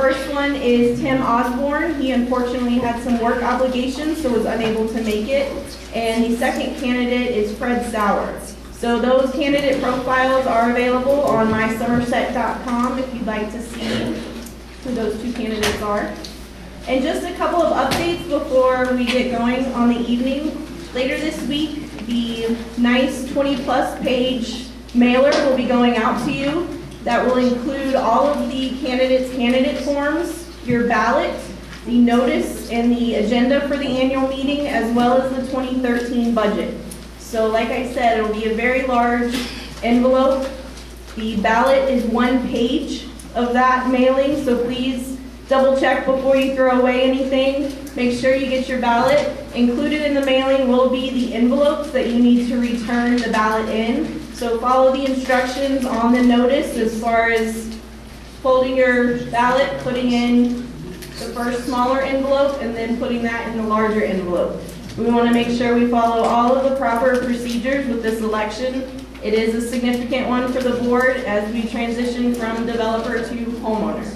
first one is Tim Osborne. He unfortunately had some work obligations, so was unable to make it. And the second candidate is Fred Sauer. So those candidate profiles are available on mysomersett.com if you'd like to see who those two candidates are. And just a couple of updates before we get going on the evening. Later this week, the nice 20-plus page mailer will be going out to you. That will include all of the candidates' candidate forms, your ballot, the notice, and the agenda for the annual meeting, as well as the 2013 budget. So like I said, it will be a very large envelope. The ballot is one page of that mailing, so please double check before you throw away anything. Make sure you get your ballot. Included in the mailing will be the envelopes that you need to return the ballot in. So follow the instructions on the notice as far as folding your ballot, putting in the first smaller envelope, and then putting that in the larger envelope. We want to make sure we follow all of the proper procedures with this election. It is a significant one for the board as we transition from developer to homeowner.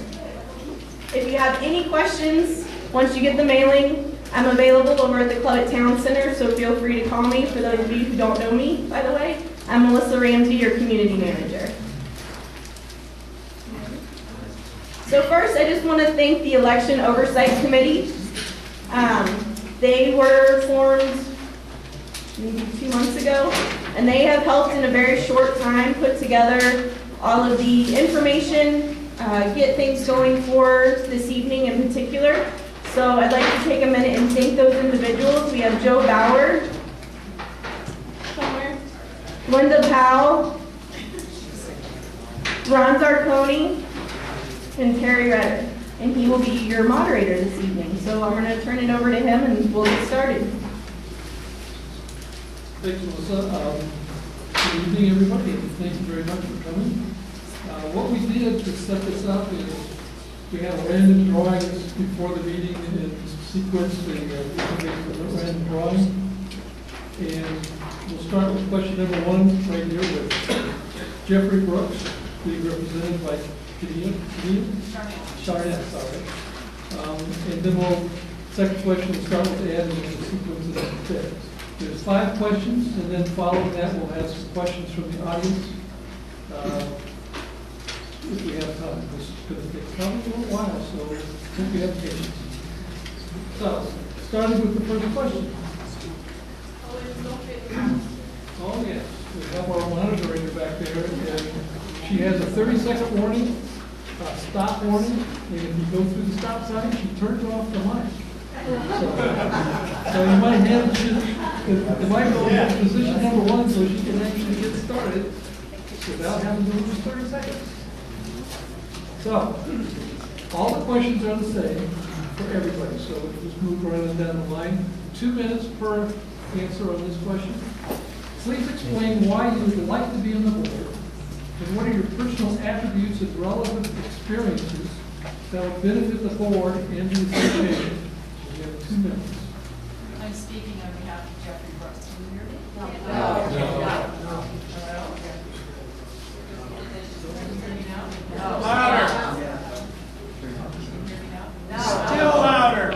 If you have any questions, once you get the mailing, I'm available over at the Club at Town Center, so feel free to call me. For those of you who don't know me, by the way, I'm Melissa Ramsey, your community manager. So first, I just want to thank the Election Oversight Committee. They were formed maybe 2 months ago, and they have helped in a very short time put together all of the information, get things going for this evening in particular. So I'd like to take a minute and thank those individuals. We have Joe Bauer, somewhere, Linda Powell, Ron Zarconi, and Terry Redder. And he will be your moderator this evening. So I'm going to turn it over to him and we'll get started. Thanks, Melissa. Good evening, everybody. Thank you very much for coming. What we did to set this up is we had a random drawings before the meeting and sequence the random drawing. And we'll start with question number 1 right here with Jeffrey Brooks, being represented by Charnett, sorry. And then second question, we'll start with Ed and the sequence of the fit. There's 5 questions, and then following that, we'll have some questions from the audience. If we have time, this is going to take probably a little while, so hope you have patience. So, starting with the first question. Oh yes, we have our monitor back there, and she has a 30-second warning, stop warning, and if you go through the stop sign, she turns off the mic. So you might have the mic go in position number 1 so she can actually get started without having to lose 30 seconds. So, all the questions are the same for everybody, so we'll just move right down the line. 2 minutes per answer on this question. Please explain why you would like to be on the board, and what are your personal attributes and relevant experiences that would benefit the board and the association. You have 2 minutes. I'm speaking on behalf of Jeffrey Brooks. Can you hear me? No. Louder. Still louder.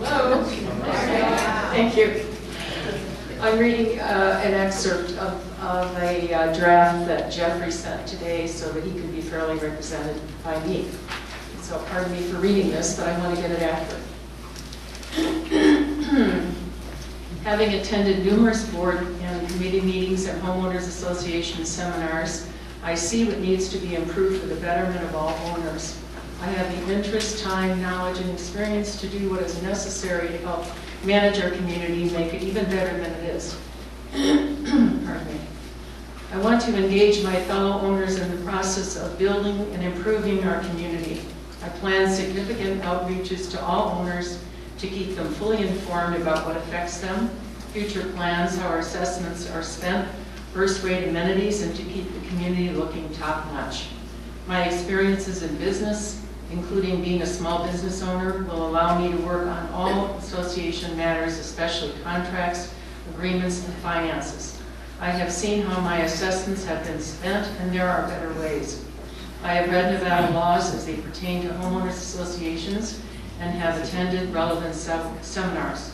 Hello. Thank you. I'm reading an excerpt of a draft that Jeffrey sent today so that he could be fairly represented by me. So pardon me for reading this, but I want to get it accurate. Having attended numerous board and committee meetings and homeowners association seminars, I see what needs to be improved for the betterment of all owners. I have the interest, time, knowledge, and experience to do what is necessary to help manage our community and make it even better than it is. Pardon me. I want to engage my fellow owners in the process of building and improving our community. I plan significant outreaches to all owners to keep them fully informed about what affects them, future plans, how our assessments are spent, first-rate amenities, and to keep the community looking top-notch. My experiences in business, including being a small business owner, will allow me to work on all association matters, especially contracts, agreements, and finances. I have seen how my assessments have been spent, and there are better ways. I have read Nevada laws as they pertain to homeowners associations and have attended relevant seminars.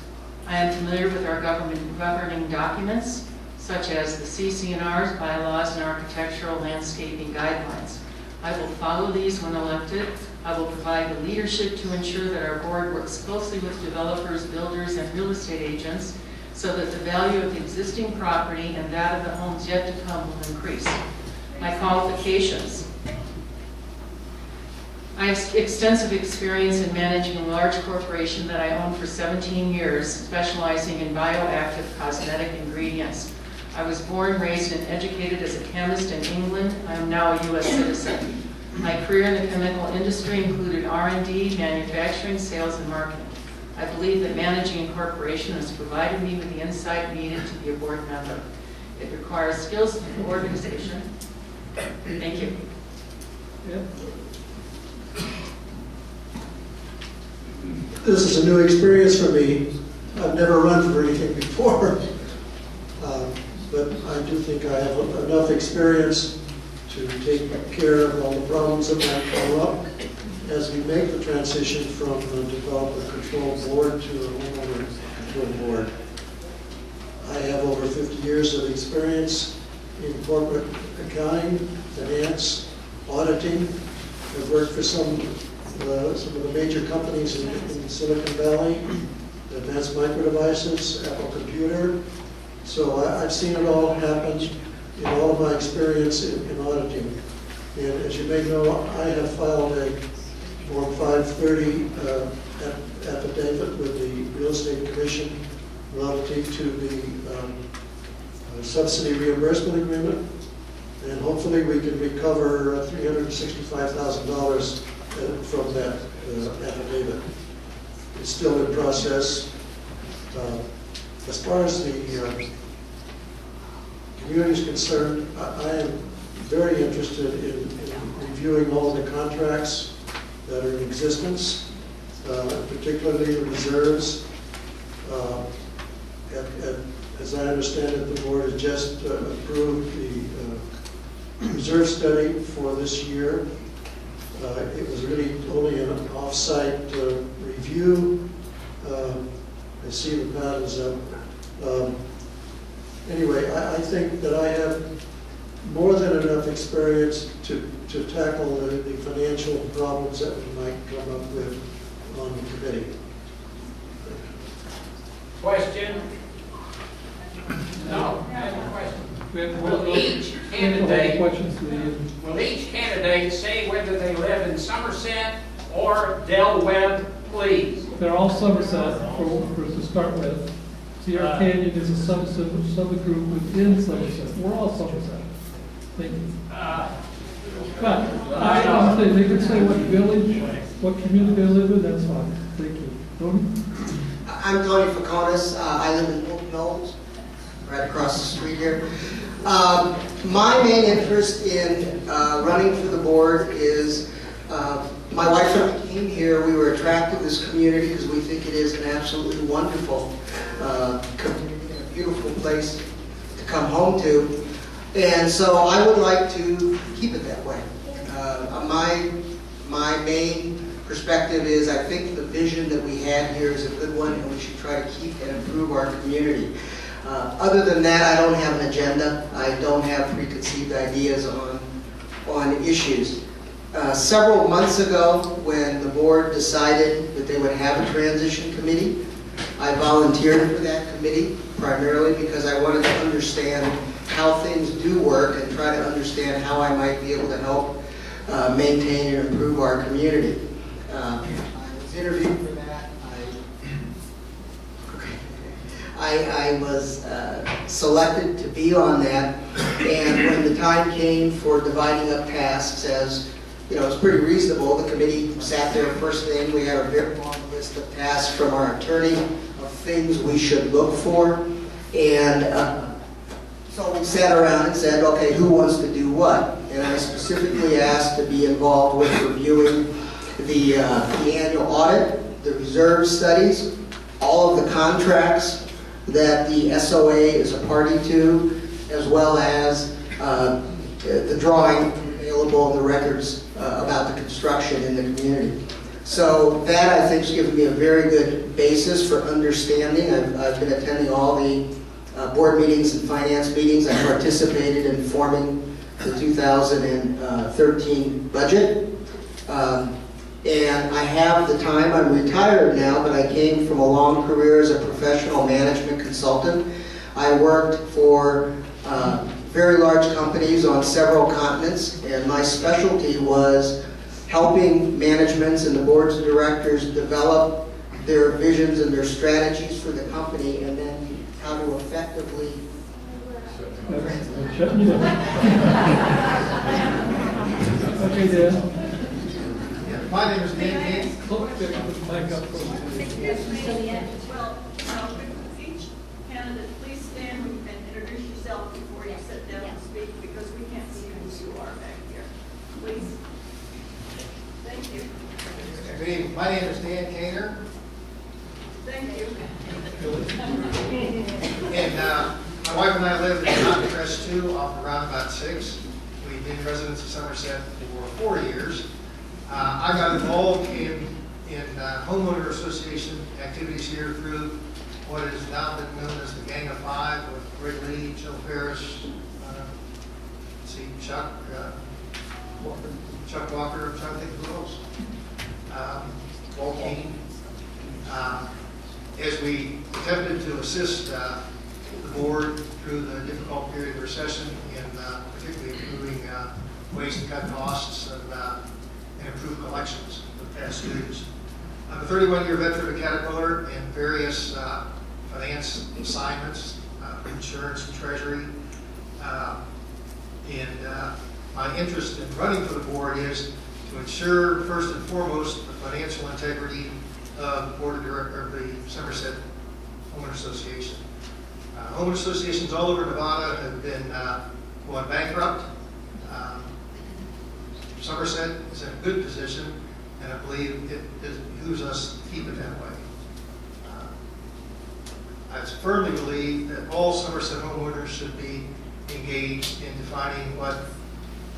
I am familiar with our governing documents, such as the CC&Rs, bylaws, and architectural landscaping guidelines. I will follow these when elected. I will provide the leadership to ensure that our board works closely with developers, builders, and real estate agents so that the value of the existing property and that of the homes yet to come will increase. My qualifications. I have extensive experience in managing a large corporation that I owned for 17 years, specializing in bioactive cosmetic ingredients. I was born, raised, and educated as a chemist in England. I am now a U.S. citizen. My career in the chemical industry included R&D, manufacturing, sales, and marketing. I believe that managing a corporation has provided me with the insight needed to be a board member. It requires skills in organization. Thank you. Yeah. This is a new experience for me. I've never run for anything before, but I do think I have enough experience to take care of all the problems that might come up as we make the transition from a developer control board to a homeowner control board. I have over 50 years of experience in corporate accounting, finance, auditing. I've worked for some of the major companies in Silicon Valley, Advanced Micro Devices, Apple Computer. So I've seen it all happen in all of my experience in auditing. And as you may know, I have filed a Form 530 affidavit with the Real Estate Commission relative to the subsidy reimbursement agreement. And hopefully we can recover $365,000 from that affidavit. It's still in process. As far as the community is concerned, I am very interested in reviewing all the contracts that are in existence, particularly the reserves. As I understand it, the board has just approved the reserve study for this year. It was really only an off-site review. I see the pad is up. Anyway, I think that I have more than enough experience to tackle the financial problems that we might come up with on the committee. Question? No, I have a question. Will each candidate say whether they live in Somersett or Del Webb, please? They're all Somersett to start with. Sierra Canyon is a subgroup within Somersett. We're all Somersett. Thank you. But I say they can say what village, what community they live in. That's fine. Thank you. Tony? I'm Tony Faconis. I live in Oak Knolls, right across the street here. My main interest in running for the board is my wife and I came here. We were attracted to this community because we think it is an absolutely wonderful community, a beautiful place to come home to. And so I would like to keep it that way. My main perspective is I think the vision that we have here is a good one, and we should try to keep and improve our community. Other than that, I don't have an agenda. I don't have preconceived ideas on issues. Several months ago, when the board decided that they would have a transition committee, I volunteered for that committee primarily because I wanted to understand how things do work and try to understand how I might be able to help maintain and improve our community. I was interviewed for that. I was selected to be on that, and when the time came for dividing up tasks, as you know, it was pretty reasonable. The committee sat there first thing. We had a very long list of tasks from our attorney of things we should look for, and so we sat around and said, okay, who wants to do what? And I specifically asked to be involved with reviewing the annual audit, the reserve studies, all of the contracts that the SOA is a party to, as well as the drawing available in the records about the construction in the community. So that, I think, has given me a very good basis for understanding. I've been attending all the board meetings and finance meetings. I participated in forming the 2013 budget. And I have the time. I'm retired now, but I came from a long career as a professional management consultant. I worked for very large companies on several continents, and my specialty was helping managements and the boards of directors develop their visions and their strategies for the company, and then how to effectively... Shutting you down. Okay, Dan. My name is Dan Gaines. Well, each candidate, please stand and introduce yourself before you sit down and speak, because we can't see who you are back here. Please. Thank you. Good evening. My name is Dan Kainer, Thank you. and my wife and I live in Mountain Crest 2 off of Roundabout 6. We've been residents of Somerset for 4 years. I got involved in homeowner association activities here through what has now been known as the Gang of Five, with Rick Lee, Jill Ferris, Chuck Walker, I'm trying to think of who else. Walt Keane. As we attempted to assist the board through the difficult period of recession, in particularly improving ways to cut costs and improve collections of past dues. I'm a 31-year veteran of Caterpillar in various finance assignments, insurance and treasury. My interest in running for the board is to ensure, first and foremost, the financial integrity of the board of directors of the Somersett Homeowner Association. Homeowner associations all over Nevada have been going bankrupt. Somersett is in a good position, and I believe it behooves us to keep it that way. I firmly believe that all Somerset homeowners should be engaged in defining what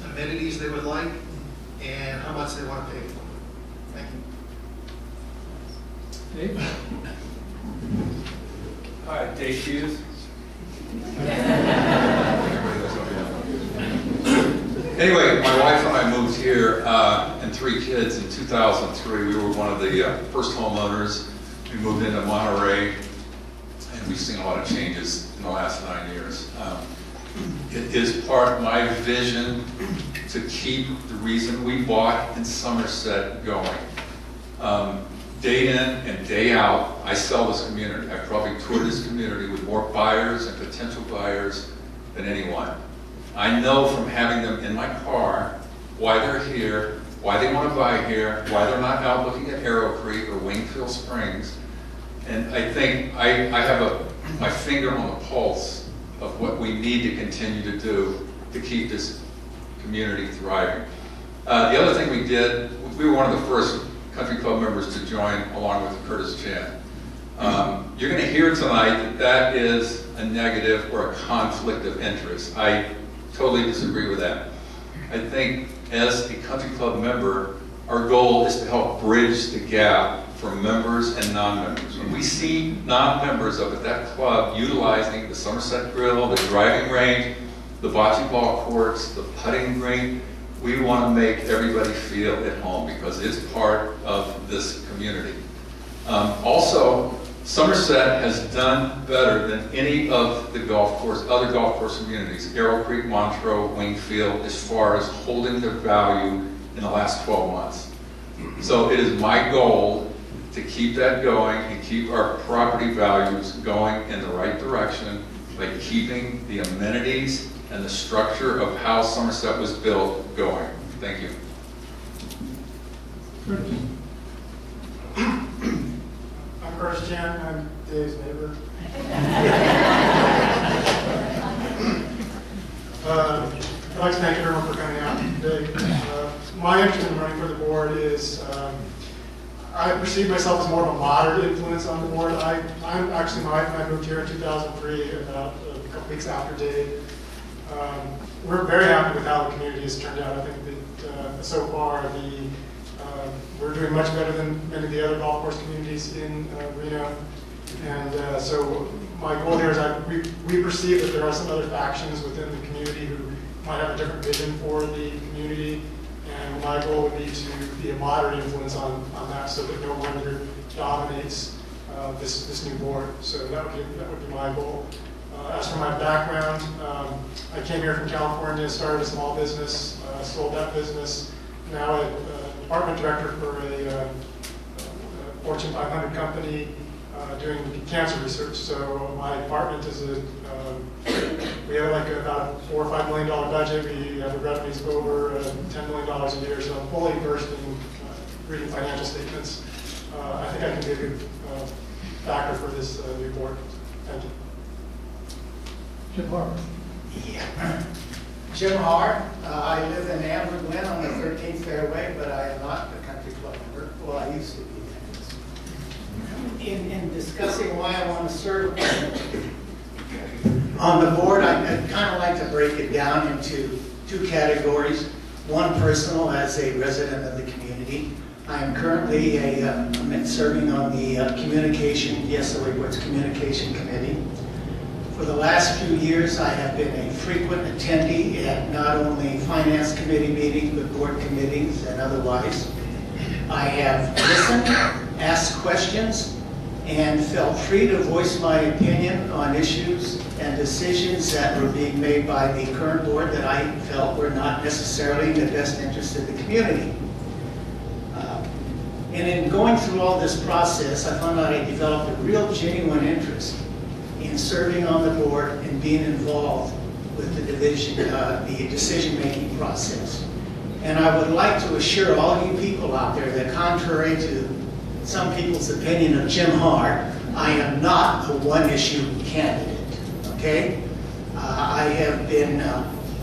amenities they would like and how much they want to pay for them. Thank you. Dave? Hi, Dave Hughes. Anyway, my wife and I moved here and 3 kids in 2003. We were one of the first homeowners. We moved into Monterey, and we've seen a lot of changes in the last 9 years. It is part of my vision to keep the reason we bought in Somerset going. Day in and day out, I sell this community. I probably toured this community with more buyers and potential buyers than anyone. I know from having them in my car why they're here, why they want to buy here, why they're not out looking at Arrow Creek or Wingfield Springs. And I think I have my finger on the pulse of what we need to continue to do to keep this community thriving. The other thing we did, we were one of the first country club members to join along with Curtis Chan. You're going to hear tonight that is a negative or a conflict of interest. I totally disagree with that. I think as a country club member, our goal is to help bridge the gap for members and non-members. When we see non-members up at that club utilizing the Somerset Grill, the driving range, the bocce ball courts, the putting green, we want to make everybody feel at home because it's part of this community. Also, Somerset has done better than any of the other golf course communities, Arrow Creek, Montreux, Wingfield, as far as holding their value in the last 12 months. So it is my goal to keep that going and keep our property values going in the right direction by keeping the amenities and the structure of how Somerset was built going. Thank you. I'm Curtis Chan. I'm Dave's neighbor. I'd like to thank everyone for coming out today. My interest in running for the board is I perceive myself as more of a moderate influence on the board. I moved here in 2003, about a couple weeks after Dave. We're very happy with how the community has turned out. I think that so far we're doing much better than many of the other golf course communities in Reno. And so my goal here is we perceive that there are some other factions within the community who might have a different vision for the community. And my goal would be to be a moderate influence on that so that no one here dominates this new board. So that would be my goal. As for my background, I came here from California, started a small business, sold that business. Now I'm a department director for a Fortune 500 company doing cancer research. So my department is we have like about a $4 or $5 million budget. We have a revenues of over $10 million a year. So I'm fully versed in reading financial statements. I think I can be a good factor for this new board. Thank you. Jim Harper. Yeah. Jim Hart. I live in Amber Glen on the 13th fairway, but I am not a country club member. Well, I used to be. In discussing why I want to serve on the board, I'd kind of like to break it down into two categories. One, personal, as a resident of the community. I am currently serving on the SOA Board's Communication Committee. For the last few years, I have been a frequent attendee at not only Finance Committee meetings, but board committees and otherwise. I have listened, asked questions, and felt free to voice my opinion on issues and decisions that were being made by the current board that I felt were not necessarily in the best interest of the community. And in going through all this process, I found out I developed a real genuine interest in serving on the board and being involved with the decision-making process. And I would like to assure all you people out there that contrary to some people's opinion of Jim Hart, I am not a one-issue candidate, okay? I have been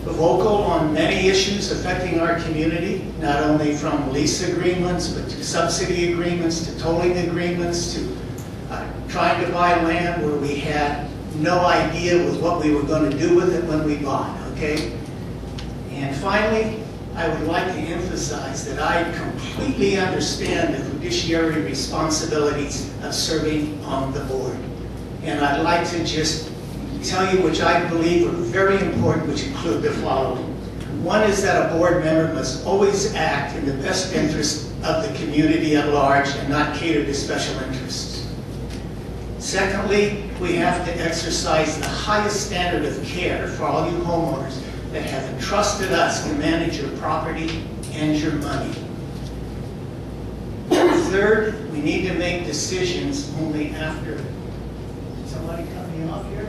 vocal on many issues affecting our community, not only from lease agreements, but to subsidy agreements, to tolling agreements, to trying to buy land where we had no idea with what we were going to do with it when we bought, okay? And finally, I would like to emphasize that I completely understand the fiduciary responsibilities of serving on the board. And I'd like to just tell you which I believe are very important, which include the following. One is that a board member must always act in the best interest of the community at large and not cater to special interests. Secondly, we have to exercise the highest standard of care for all you homeowners that have entrusted us to manage your property and your money. Third, we need to make decisions only after. Somebody cut me off here?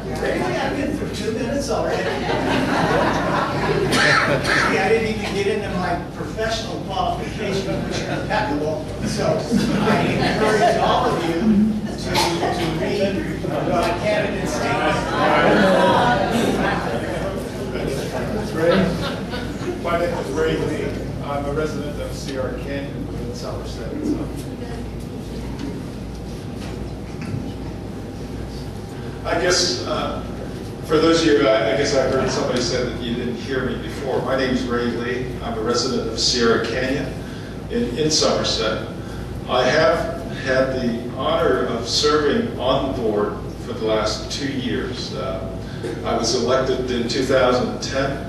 Really? I've been for 2 minutes already. See, I didn't even get into my professional qualification, which are impeccable. So I encourage all of you to read my candidate statement. My name is Ray Lee. I'm a resident of Sierra Canyon in Somersett. I guess for those of you, I guess I heard somebody say that you didn't hear me before. My name is Ray Lee. I'm a resident of Sierra Canyon in Somersett. I have had the honor of serving on the board for the last 2 years. I was elected in 2010.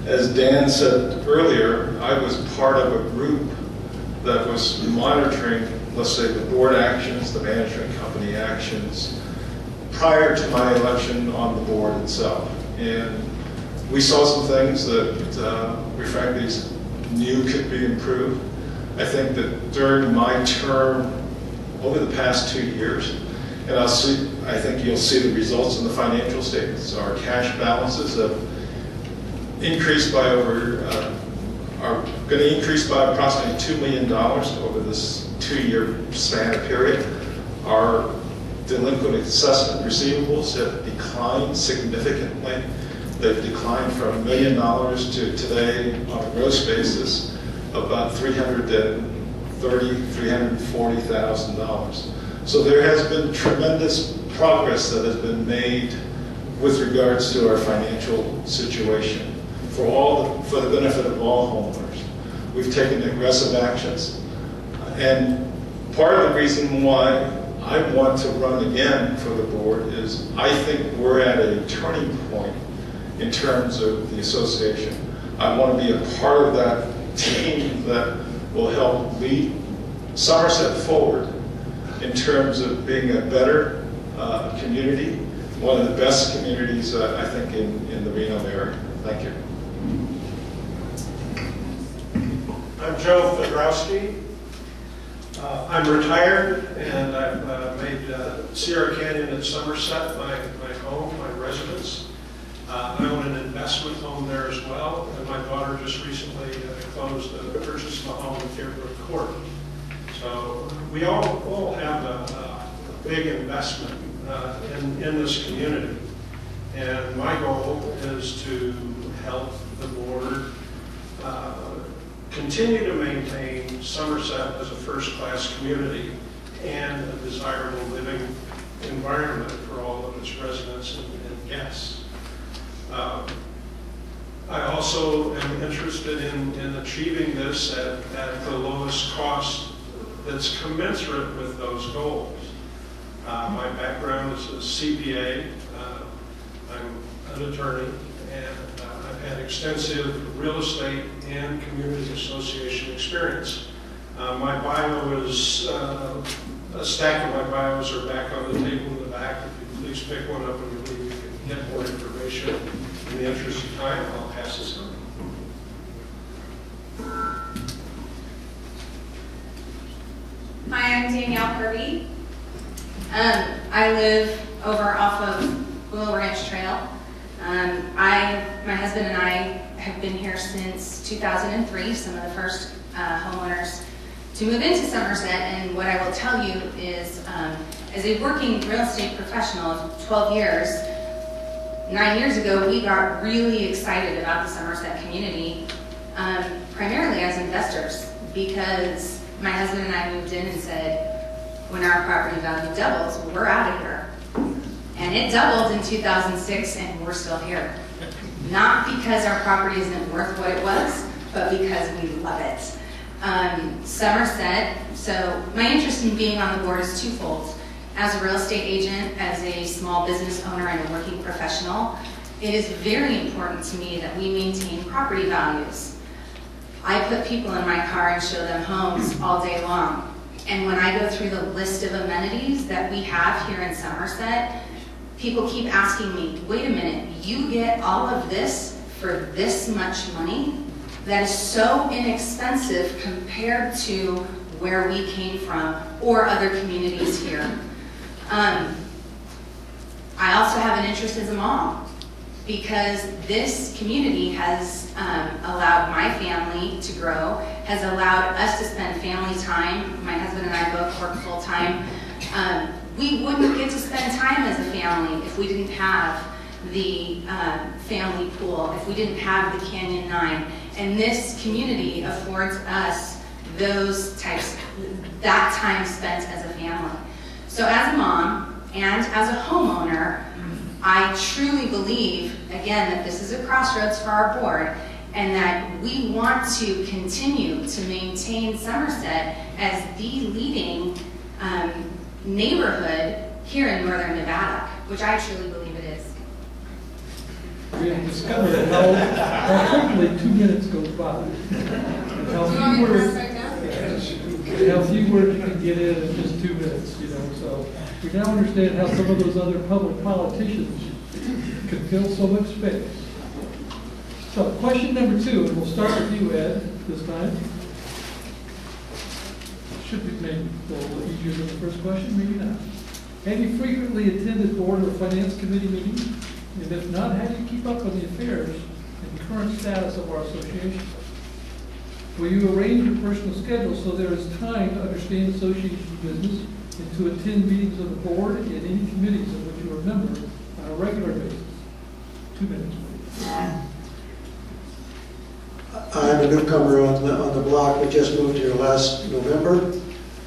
As Dan said earlier, I was part of a group that was monitoring, let's say, the board actions, the management company actions, prior to my election on the board itself. And we saw some things that we frankly knew could be improved. I think that during my term, over the past 2 years, and I think you'll see the results in the financial statements. Our cash balances have increased by are going to increase by approximately $2 million over this 2-year span of period. Our delinquent assessment receivables have declined significantly. They've declined from $1 million to today on a gross basis about $340,000. So there has been tremendous progress that has been made with regards to our financial situation for the benefit of all homeowners. We've taken aggressive actions, and part of the reason why I want to run again for the board is I think we're at a turning point in terms of the association. I want to be a part of that team that will help lead Somersett forward in terms of being a better community, one of the best communities, I think, in the Reno area. Thank you. I'm Joe Fedorowski. I'm retired, and I've made Sierra Canyon and Somersett my home, my residence. I own an investment home there as well, and my daughter just recently closed the purchase of a home in Deerbrook Court. So we all have a big investment in this community, and my goal is to help the board continue to maintain Somersett as a first-class community and a desirable living environment for all of its residents and guests. I also am interested in achieving this at the lowest cost that's commensurate with those goals. My background is a CPA. I'm an attorney, and I've had extensive real estate and community association experience. My bio is, a stack of my bios are back on the table in the back. If you please pick one up when you leave, you can get more information. In the interest of time, I'll pass this on. Hi, I'm Danielle Kirby. I live over off of Willow Ranch Trail. My husband and I have been here since 2003, some of the first homeowners to move into Somersett, and what I will tell you is, as a working real estate professional of 12 years, 9 years ago, we got really excited about the Somersett community, primarily as investors, because my husband and I moved in and said, when our property value doubles, we're out of here. And it doubled in 2006, and we're still here. Not because our property isn't worth what it was, but because we love it. Somersett, so my interest in being on the board is twofold. As a real estate agent, as a small business owner, and a working professional, it is very important to me that we maintain property values. I put people in my car and show them homes all day long. And when I go through the list of amenities that we have here in Somersett, people keep asking me, wait a minute, you get all of this for this much money? That is so inexpensive compared to where we came from or other communities here. I also have an interest as a mom, because this community has allowed my family to grow, has allowed us to spend family time. My husband and I both work full time. We wouldn't get to spend time as a family if we didn't have the family pool, if we didn't have the Canyon 9. And this community affords us that time spent as a family. So as a mom and as a homeowner, I truly believe, again, that this is a crossroads for our board, and that we want to continue to maintain Somersett as the leading neighborhood here in northern Nevada, which I truly believe it is. We have discovered how quickly 2 minutes goes by. And how few words you can get in just 2 minutes, so we now understand how some of those other public politicians can fill so much space. So question number 2, and we'll start with you, Ed, this time. Should be maybe a little easier than the first question, maybe not. Have you frequently attended board or finance committee meetings? And if not, how do you keep up with the affairs and current status of our association? Will you arrange your personal schedule so there is time to understand association business and to attend meetings of the board and any committees of which you are a member on a regular basis? 2 minutes, please. I'm a newcomer on the block. We just moved here last November.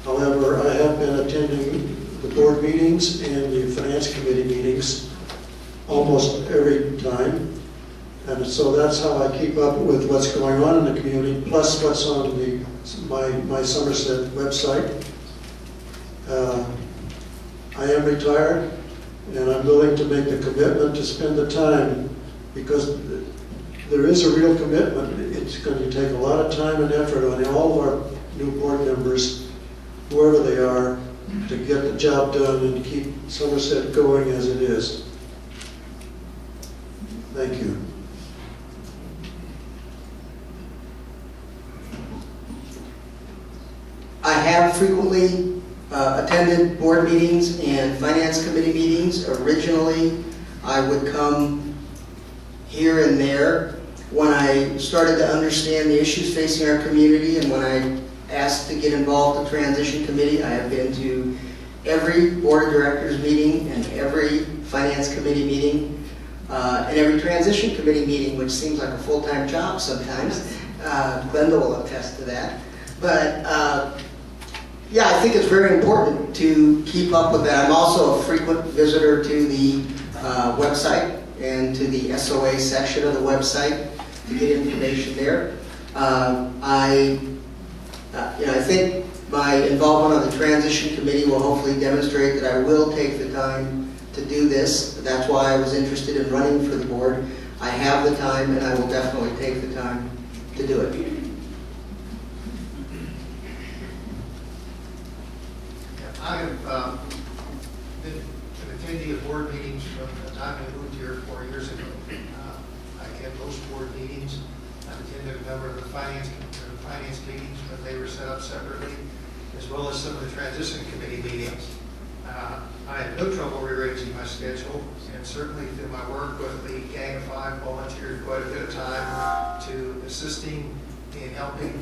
However, I have been attending the board meetings and the finance committee meetings almost every time. And so that's how I keep up with what's going on in the community, plus what's on my Somersett website. I am retired, and I'm willing to make the commitment to spend the time, because there is a real commitment. It's going to take a lot of time and effort on all of our new board members, whoever they are, to get the job done and keep Somersett going as it is. Thank you. I have frequently attended board meetings and finance committee meetings. Originally, I would come here and there. When I started to understand the issues facing our community, and when I asked to get involved in the transition committee, I have been to every board of directors meeting and every finance committee meeting and every transition committee meeting, which seems like a full-time job sometimes. Glenda will attest to that. But yeah, I think it's very important to keep up with that. I'm also a frequent visitor to the website and to the SOA section of the website to get information there. I think my involvement on the transition committee will hopefully demonstrate that I will take the time to do this. That's why I was interested in running for the board. I have the time, and I will definitely take the time to do it. I have been an attendee of board meetings from the time I moved here 4 years ago. I attend most board meetings. I've attended a number of the finance meetings when they were set up separately, as well as some of the transition committee meetings. I had no trouble rearranging my schedule, and certainly through my work with the Gang of Five, volunteered quite a bit of time to assisting in helping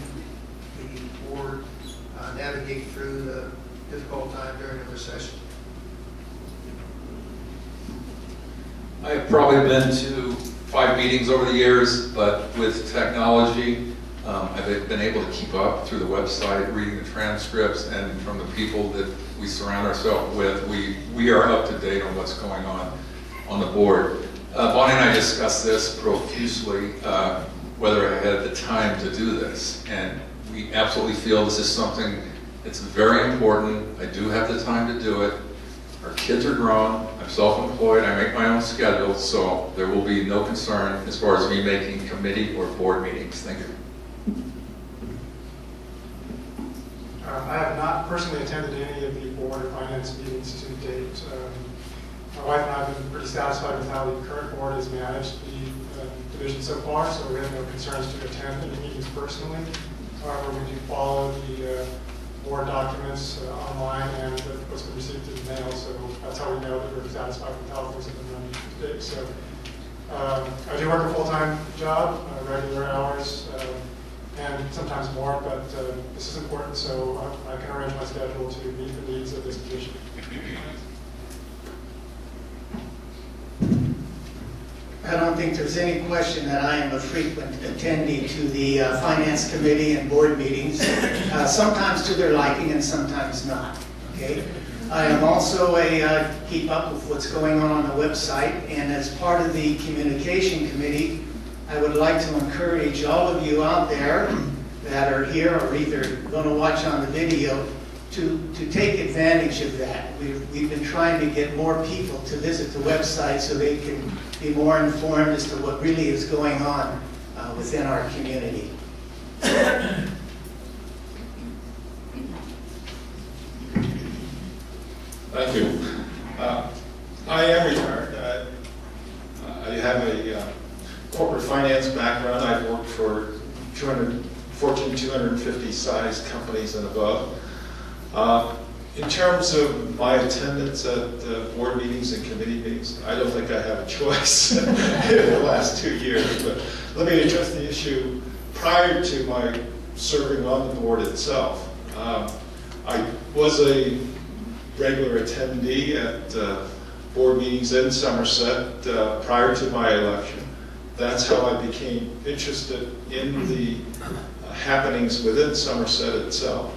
the board navigate through the difficult time during the recession. I have probably been to 5 meetings over the years, but with technology, I've been able to keep up through the website, reading the transcripts, and from the people that we surround ourselves with, we are up to date on what's going on the board. Bonnie and I discussed this profusely, whether I had the time to do this, and we absolutely feel this is something that's very important. I do have the time to do it. Our kids are grown. I'm self-employed. I make my own schedule, so there will be no concern as far as me making committee or board meetings. Thank you. I have not personally attended any of the board or finance meetings to date. My wife and I have been pretty satisfied with how the current board has managed the division so far, so we have no concerns to attend any meetings personally. However, we do follow the board documents online and what's been received through the mail, so that's how we know that we're satisfied with how things have been running to date. So I do work a full-time job, regular hours, and sometimes more, but this is important, so I can arrange my schedule to meet the needs of this position. I don't think there's any question that I am a frequent attendee to the Finance Committee and board meetings, sometimes to their liking and sometimes not, okay? I am also keep up with what's going on the website, and as part of the Communication Committee, I would like to encourage all of you out there that are here or either going to watch on the video to take advantage of that. We've been trying to get more people to visit the website so they can be more informed as to what really is going on within our community. Thank you. I am retired. I have a corporate finance background. I've worked for 250 sized companies and above. In terms of my attendance at board meetings and committee meetings, I don't think I have a choice in the last 2 years, but let me address the issue prior to my serving on the board itself. I was a regular attendee at board meetings in Somersett prior to my election. That's how I became interested in the happenings within Somersett itself.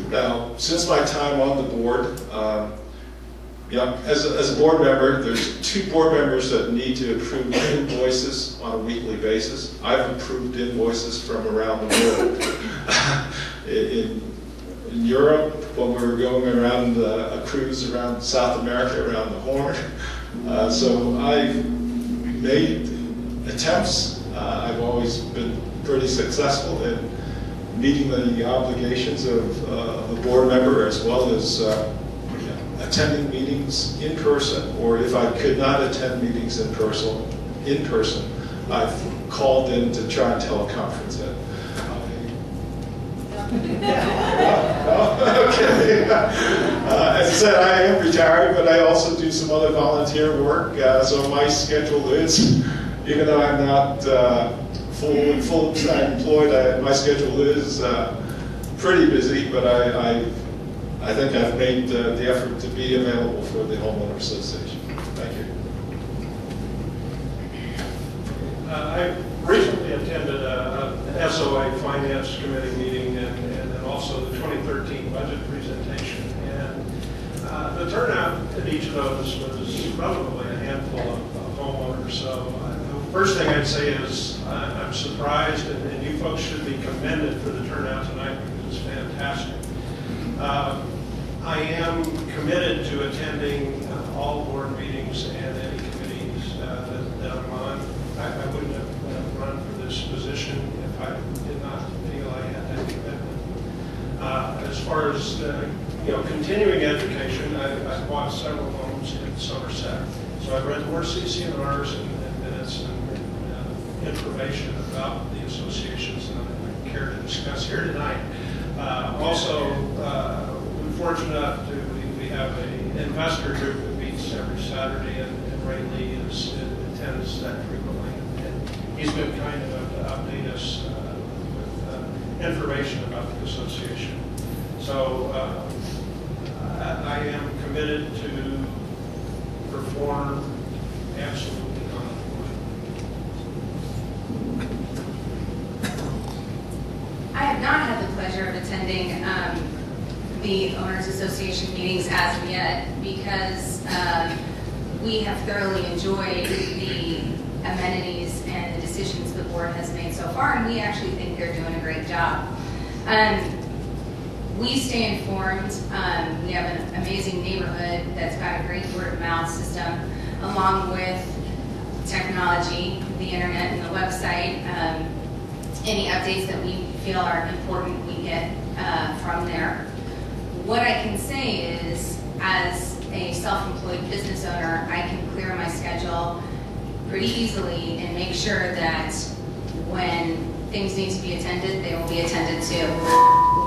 Now, since my time on the board, Yeah, as a board member, there's 2 board members that need to approve invoices on a weekly basis. I've approved invoices from around the world. In Europe, when we were going around a cruise around South America, around the Horn. So I've made attempts. I've always been pretty successful in meeting the obligations of a board member, as well as attending meetings in person, or if I could not attend meetings in person, I've called in to try and teleconference it. Okay. As I said, I am retired, but I also do some other volunteer work. So my schedule is, even though I'm not full-time employed, my schedule is pretty busy. But I think I've made the effort to be available for the homeowner association. Thank you. I recently attended a SOA Finance Committee meeting and then also the 2013 budget presentation. And the turnout at each of those was probably a handful of homeowners. So the first thing I'd say is I'm surprised, and you folks should be commended for the turnout tonight because it's fantastic. I am committed to attending all board meetings and any committees that I'm on. I wouldn't have run for this position if I did not feel I had that commitment. As far as continuing education, I've bought several homes in Somersett, so I've read more CC&Rs and minutes and information about the associations that I care to discuss here tonight. Also, we're fortunate enough we have an investor group that meets every Saturday, and Ray Lee attends that frequently. And he's been kind enough to update us with information about the association. So I am committed to perform absolutely on the board. I have not had the pleasure of attending the Owners Association meetings as of yet because we have thoroughly enjoyed the amenities and the decisions the board has made so far, and we actually think they're doing a great job. We stay informed. We have an amazing neighborhood that's got a great word-of-mouth system, along with technology, the internet, and the website. Any updates that we feel are important, we get from there. What I can say is, as a self-employed business owner, I can clear my schedule pretty easily and make sure that when things need to be attended, they will be attended to.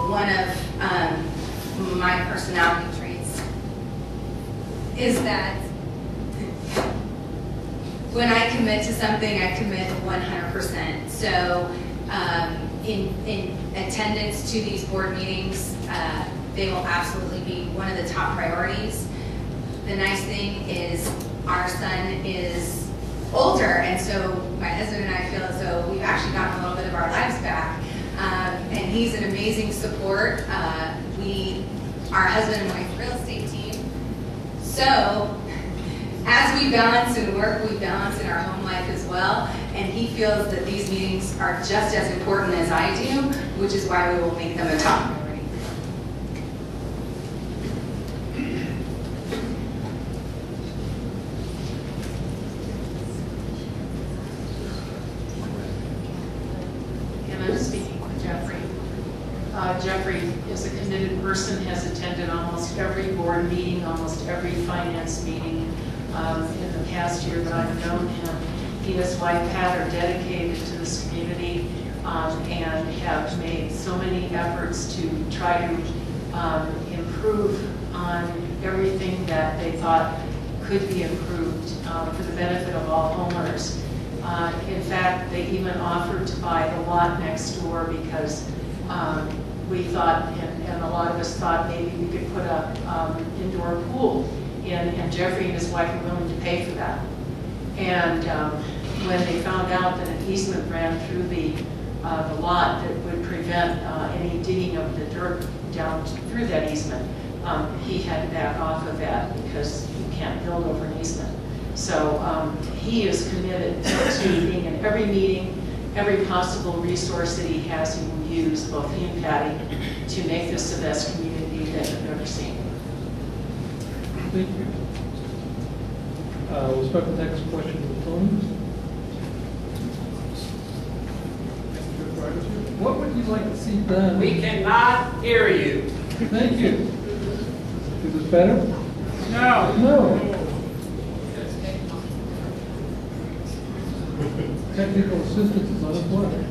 One of my personality traits is that when I commit to something, I commit 100%. So in attendance to these board meetings, they will absolutely be one of the top priorities. The nice thing is our son is older, and so my husband and I feel as though we've actually gotten a little bit of our lives back. And he's an amazing support. Our husband and wife real estate team. So as we balance in work, we balance in our home life as well. And he feels that these meetings are just as important as I do, which is why we will make them a top priority. And I'm speaking with Jeffrey. Jeffrey is a committed person, has attended almost every board meeting, almost every finance meeting in the past year that I've known him. He and his wife Pat are dedicated to this community and have made so many efforts to try to improve on everything that they thought could be improved for the benefit of all homeowners. In fact, they even offered to buy the lot next door because we thought, and a lot of us thought, maybe we could put an indoor pool in, and Jeffrey and his wife were willing to pay for that. And when they found out that an easement ran through the lot that would prevent any digging of the dirt down through that easement, he had to back off of that because you can't build over an easement. So he is committed to being in every meeting, every possible resource that he has, he will use, both he and Patty, to make this the best community that you've ever seen. Thank you. We'll start the next question with Tony. What would you like to see done? We cannot hear you. Thank you. Is this better? No. No. Technical assistance is unemployed.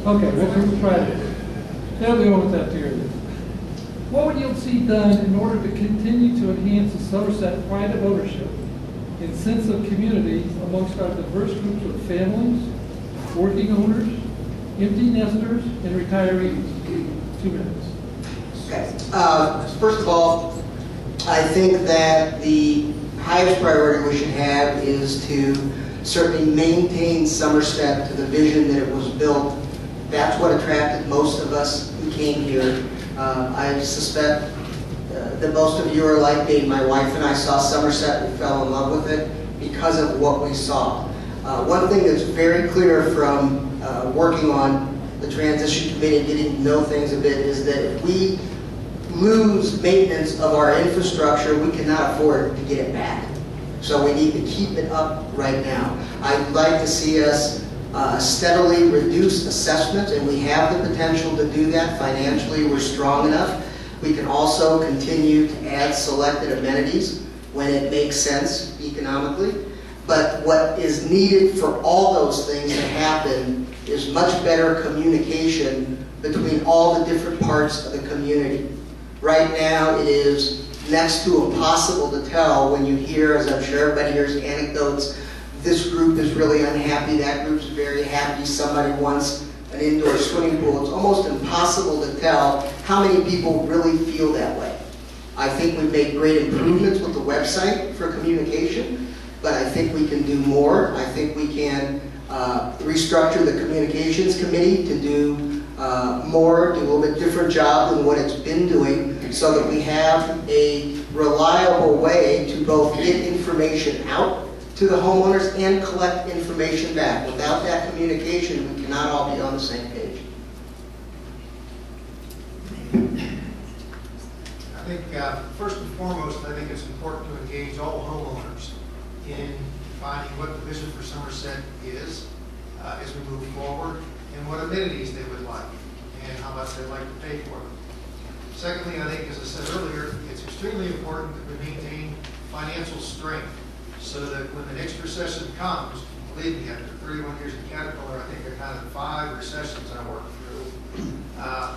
Okay, we'll try it. They're the ones that hear this. What would you see done in order to continue to enhance the Somersett pride of ownership and sense of community amongst our diverse groups of families, working owners, empty nesters, and retirees? 2 minutes. Okay. First of all, I think that the highest priority we should have is to certainly maintain Somersett to the vision that it was built. That's what attracted most of us who came here. I suspect that most of you are like me. My wife and I saw Somersett and fell in love with it because of what we saw. One thing that's very clear from working on the transition committee and getting to know things a bit is that if we lose maintenance of our infrastructure, we cannot afford to get it back. So we need to keep it up right now. I'd like to see us steadily reduce assessments, and we have the potential to do that financially. We're strong enough. We can also continue to add selected amenities when it makes sense economically. But what is needed for all those things to happen is much better communication between all the different parts of the community. Right now, it is next to impossible to tell when you hear, as I'm sure everybody hears anecdotes, this group is really unhappy, that group's very happy, somebody wants an indoor swimming pool. It's almost impossible to tell how many people really feel that way. I think we've made great improvements with the website for communication, but I think we can do more. I think we can restructure the communications committee to do more, do a little bit different job than what it's been doing, so that we have a reliable way to both get information out to the homeowners and collect information back. Without that communication, we cannot all be on the same page. I think first and foremost, I think it's important to engage all homeowners in defining what the vision for Somersett is as we move forward, and what amenities they would like, and how much they'd like to pay for them. Secondly, I think, as I said earlier, it's extremely important that we maintain financial strength so that when the next recession comes, believe me, after 31 years in Caterpillar, I think I've had 5 recessions I worked through.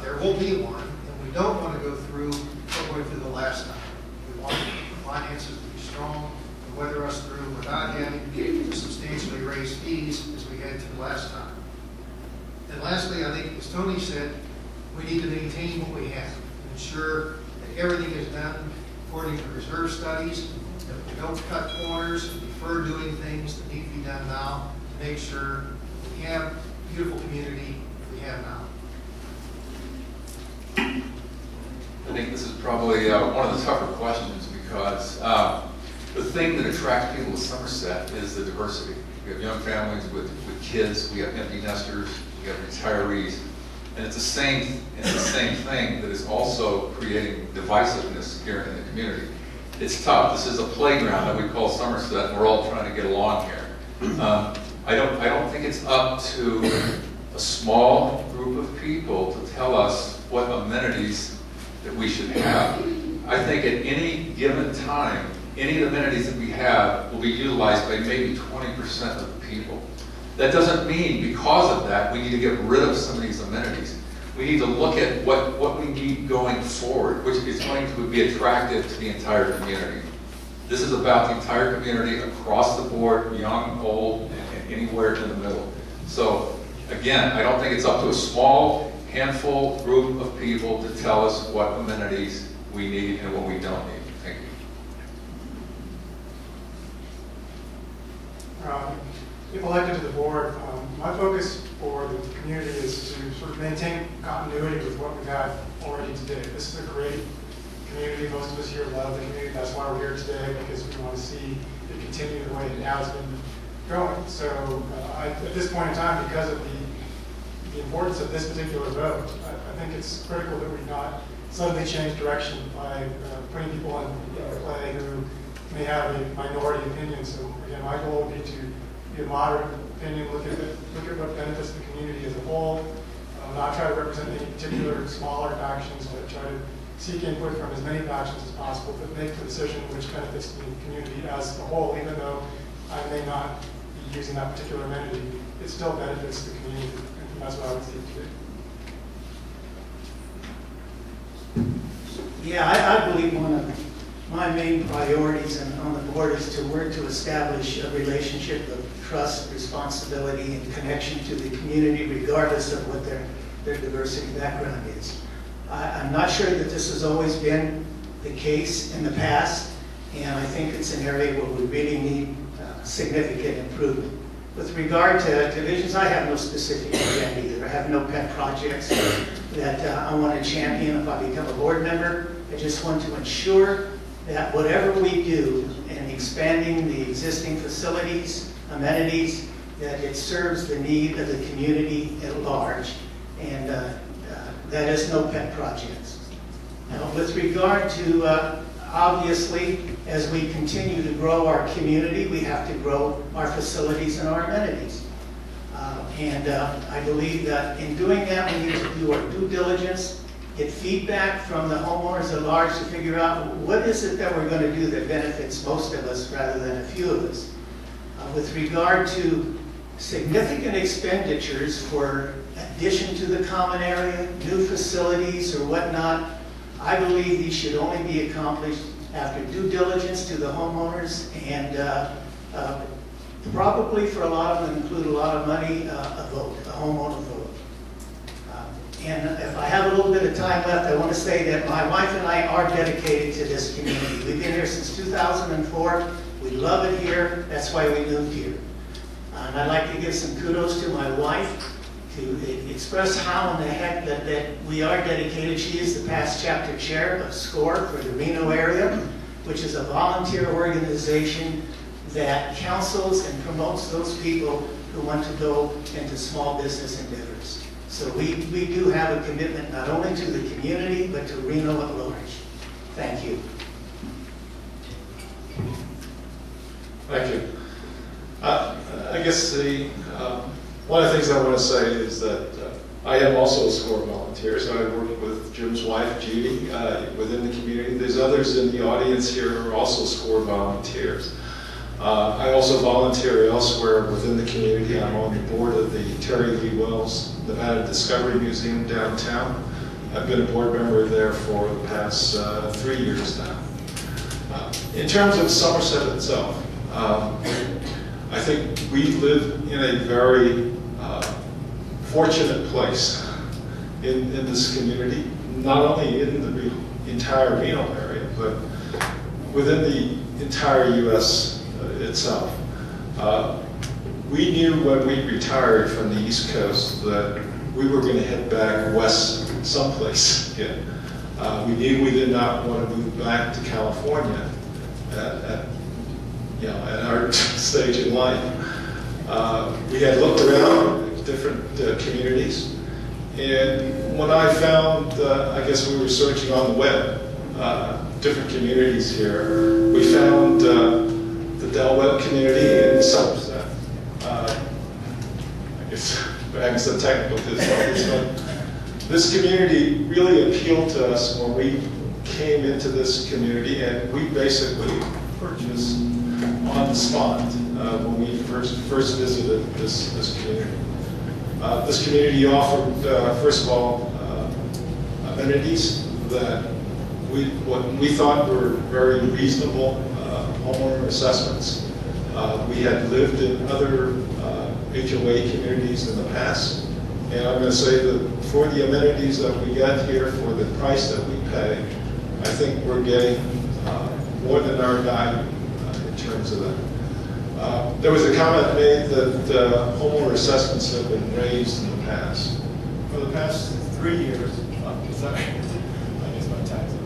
There will be one, and we don't want to go through what we went through the last time. We want the finances to be strong and weather us through without having to substantially raise fees as we had to last time. And lastly, I think, as Tony said, we need to maintain what we have, ensure that everything is done according to reserve studies, that we don't cut corners and defer doing things that need to be done now to make sure we have a beautiful community we have now. I think this is probably one of the tougher questions because the thing that attracts people to Somersett is the diversity. We have young families with kids, we have empty nesters, we have retirees, and it's the same thing that is also creating divisiveness here in the community. It's tough. This is a playground that we call Somersett, and we're all trying to get along here. I don't think it's up to a small group of people to tell us what amenities that we should have. I think at any given time, any amenities that we have will be utilized by maybe 20% of the people. That doesn't mean because of that we need to get rid of some of these amenities. We need to look at what we need going forward, which is going to be attractive to the entire community. This is about the entire community across the board, young, old, and anywhere in the middle. So again, I don't think it's up to a small handful group of people to tell us what amenities we need and what we don't need. Thank you. if elected to the board, my focus for the community is to sort of maintain continuity with what we've had already today. This is a great community. Most of us here love the community. That's why we're here today, because we want to see it continue the way it has been going. So at this point in time, because of the importance of this particular vote, I think it's critical that we not suddenly change direction by putting people in play who may have a minority opinion. So again, my goal would be to be a moderate opinion, look at what benefits the community as a whole, not try to represent any particular smaller factions, but try to seek input from as many factions as possible, but make the decision which benefits the community as a whole, even though I may not be using that particular amenity, it still benefits the community, and that's what I would seek to do. Yeah, I believe one of my main priorities on the board is to work to establish a relationship of trust, responsibility, and connection to the community, regardless of what their diversity background is. I'm not sure that this has always been the case in the past, and I think it's an area where we really need significant improvement. With regard to divisions, I have no specific agenda either. I have no pet projects that I want to champion if I become a board member. I just want to ensure that whatever we do in expanding the existing facilities, amenities, that it serves the need of the community at large, and that is no pet projects. Now, with regard to, obviously, as we continue to grow our community, we have to grow our facilities and our amenities. I believe that in doing that, we need to do our due diligence, get feedback from the homeowners at large to figure out what is it that we're going to do that benefits most of us rather than a few of us. With regard to significant expenditures for addition to the common area, new facilities or whatnot, I believe these should only be accomplished after due diligence to the homeowners, and probably for a lot of them include a lot of money, a vote, a homeowner vote. And if I have a little bit of time left, I want to say that my wife and I are dedicated to this community. We've been here since 2004. We love it here. That's why we moved here. And I'd like to give some kudos to my wife to express how in the heck that we are dedicated. She is the past chapter chair of SCORE for the Reno area, which is a volunteer organization that counsels and promotes those people who want to go into small business endeavors. So we do have a commitment not only to the community, but to Reno at large. Thank you. Thank you. I guess one of the things I want to say is that I am also a SCORE volunteer, so I work with Jim's wife, Judy, within the community. There's others in the audience here who are also SCORE volunteers. I also volunteer elsewhere within the community. I'm on the board of the Terry Lee Wells Nevada Discovery Museum downtown. I've been a board member there for the past 3 years now. In terms of Somersett itself, I think we live in a very fortunate place in this community, not only in the entire Reno area, but within the entire U.S. Itself. We knew when we retired from the East Coast that we were going to head back west someplace again. We knew we did not want to move back to California at our stage in life. We had looked around at different communities, and when I found, I guess we were searching on the web, different communities here, we found the Del Webb community in Somersett. I guess we're having some technical difficulties, but this community really appealed to us when we came into this community, and we basically purchased on the spot when we first visited this community. This community offered, first of all, amenities that we thought were very reasonable homeowner assessments. We had lived in other HOA communities in the past, and I'm going to say that for the amenities that we get here, for the price that we pay, I think we're getting more than our value in terms of that. There was a comment made that homeowner assessments have been raised in the past. For the past 3 years, sorry, I guess my taxes.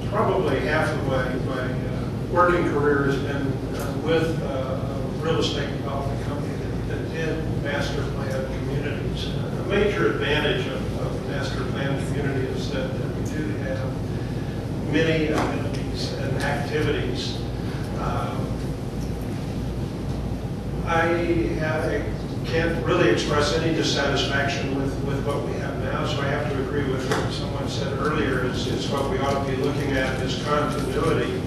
Probably half of my working career has been with a real estate development company that did master plan communities. A major advantage of master plan community is that we do have many amenities and activities. I can't really express any dissatisfaction with what we have now, so I have to agree with what someone said earlier. It's what we ought to be looking at is continuity,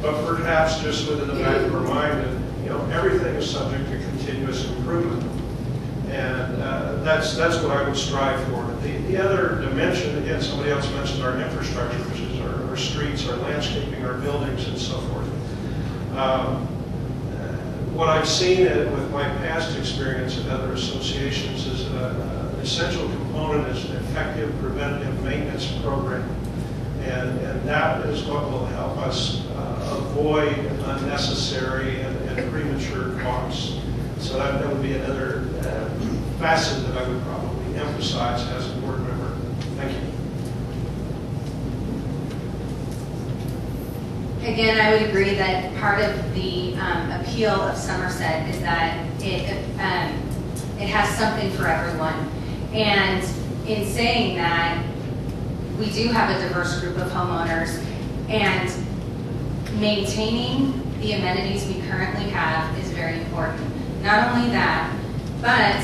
but perhaps just within the back of our mind that everything is subject to continuous improvement, and that's what I would strive for. The other dimension, again, somebody else mentioned our infrastructure, which is our streets, our landscaping, our buildings, and so forth. What I've seen with my past experience at other associations is an essential component is an effective preventative maintenance program. And that is what will help us avoid unnecessary and premature costs. So that would be another facet that I would probably emphasize as a board member. Thank you. Again, I would agree that part of the appeal of Somersett is that it has something for everyone. And in saying that, we do have a diverse group of homeowners, and maintaining the amenities we currently have is very important. Not only that, but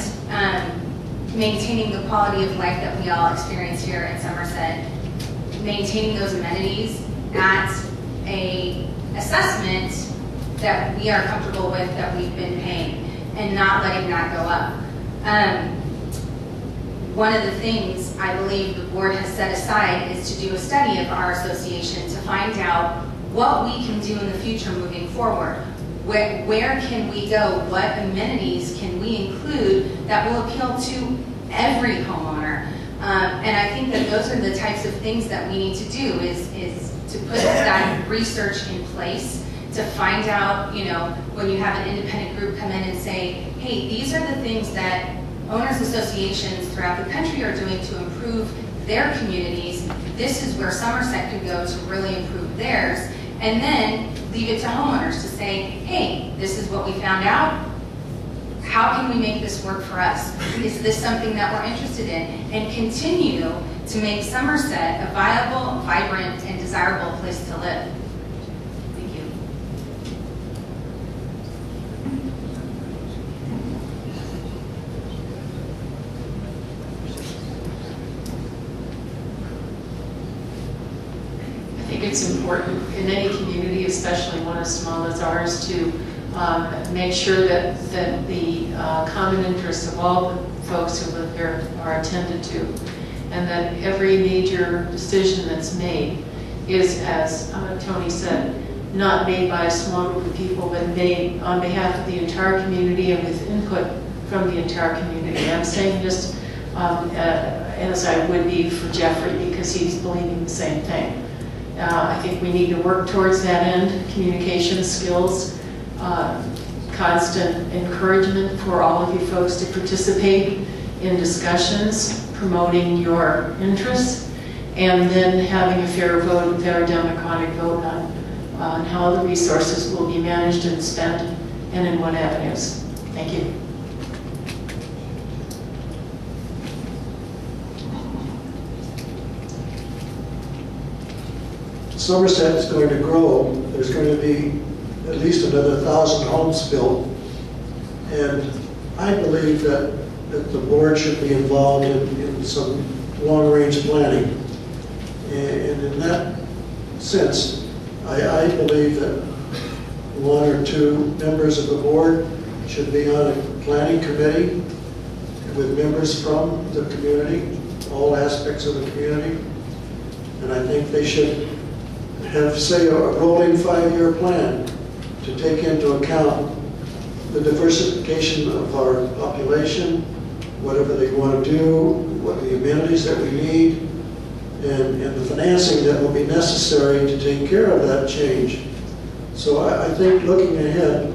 maintaining the quality of life that we all experience here in Somersett, maintaining those amenities at a assessment that we are comfortable with, that we've been paying, and not letting that go up. One of the things I believe the board has set aside is to do a study of our association to find out what we can do in the future moving forward. Where can we go? What amenities can we include that will appeal to every homeowner? And I think that those are the types of things that we need to do is to put that research in place, to find out, when you have an independent group come in and say, hey, these are the things that owners associations throughout the country are doing to improve their communities. This is where Somersett could go to really improve theirs. And then leave it to homeowners to say, hey, this is what we found out. How can we make this work for us? Is this something that we're interested in? And continue to make Somersett a viable, vibrant, and desirable place to live. Thank you. I think it's important in any community, especially one as small as ours, to make sure that the common interests of all the folks who live here are attended to, and that every major decision that's made is, as Tony said, not made by a small group of people, but made on behalf of the entire community and with input from the entire community. I'm saying this as I would be for Jeffrey, because he's believing the same thing. I think we need to work towards that end, communication skills, constant encouragement for all of you folks to participate in discussions, promoting your interests, and then having a fair vote, fair democratic vote on how the resources will be managed and spent and in what avenues. Thank you. Somersett is going to grow. There's going to be at least another 1,000 homes built. And I believe that the board should be involved in some long-range planning. And in that sense, I believe that one or two members of the board should be on a planning committee with members from the community, all aspects of the community. And I think they should have, say, a rolling 5-year plan to take into account the diversification of our population, whatever they want to do, what the amenities that we need, and the financing that will be necessary to take care of that change. So I think looking ahead,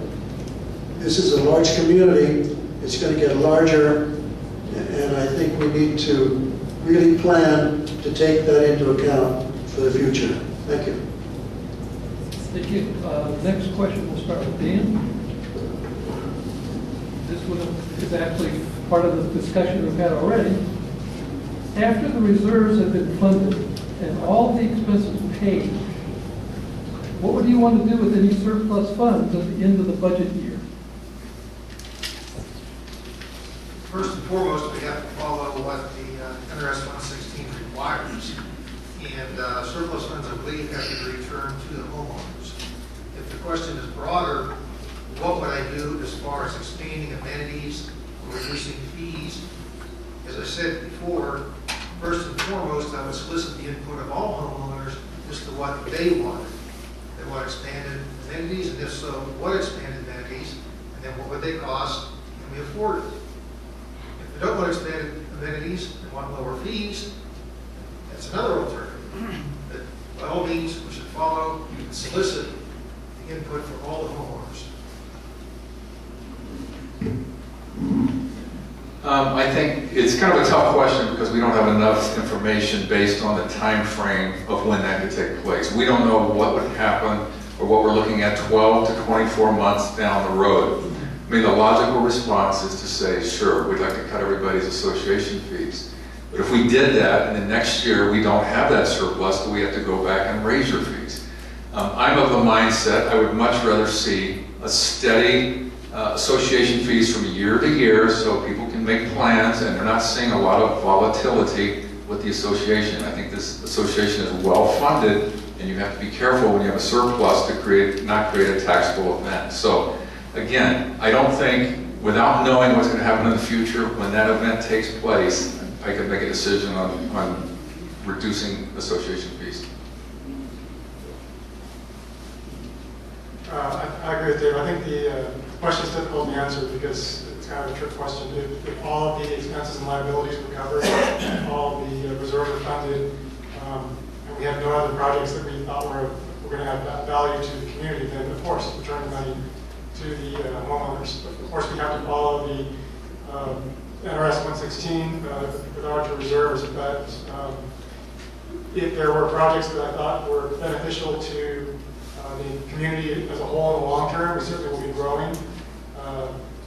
this is a large community. It's going to get larger, and I think we need to really plan to take that into account for the future. Thank you. Thank you. Next question, we'll start with Dan. This one is actually part of the discussion we've had already. After the reserves have been funded and all the expenses paid, what do you want to do with any surplus funds at the end of the budget year? First and foremost, we have to follow what the NRS 116 requires. And surplus funds, I believe, have to be returned to the homeowners. If the question is broader, what would I do as far as expanding amenities or reducing fees? As I said before, first and foremost, I would solicit the input of all homeowners as to what they want. They want expanded amenities, and if so, what expanded amenities, and then what would they cost, and we afford it. If they don't want expanded amenities, they want lower fees, that's another alternative. But by all means, we should follow and solicit the input from all the homeowners. I think it's kind of a tough question because we don't have enough information based on the time frame of when that could take place. We don't know what would happen or what we're looking at 12 to 24 months down the road. I mean, the logical response is to say, sure, we'd like to cut everybody's association fees. But if we did that and then next year we don't have that surplus, do we have to go back and raise your fees? I'm of the mindset I would much rather see a steady association fees from year to year so people can make plans and they're not seeing a lot of volatility with the association. I think this association is well funded and you have to be careful when you have a surplus to not create a taxable event. So again, I don't think without knowing what's going to happen in the future when that event takes place, I can make a decision on reducing association fees. I agree with Dave. I think the question is difficult to answer because it's kind of a trick question. If all of the expenses and liabilities were covered, all of the reserves are funded, and we have no other projects that we thought were going to have value to the community, then of course return the money to the homeowners. But of course we have to follow the NRS 116 with larger reserves. But if there were projects that I thought were beneficial to the community as a whole in the long term, we certainly will be growing.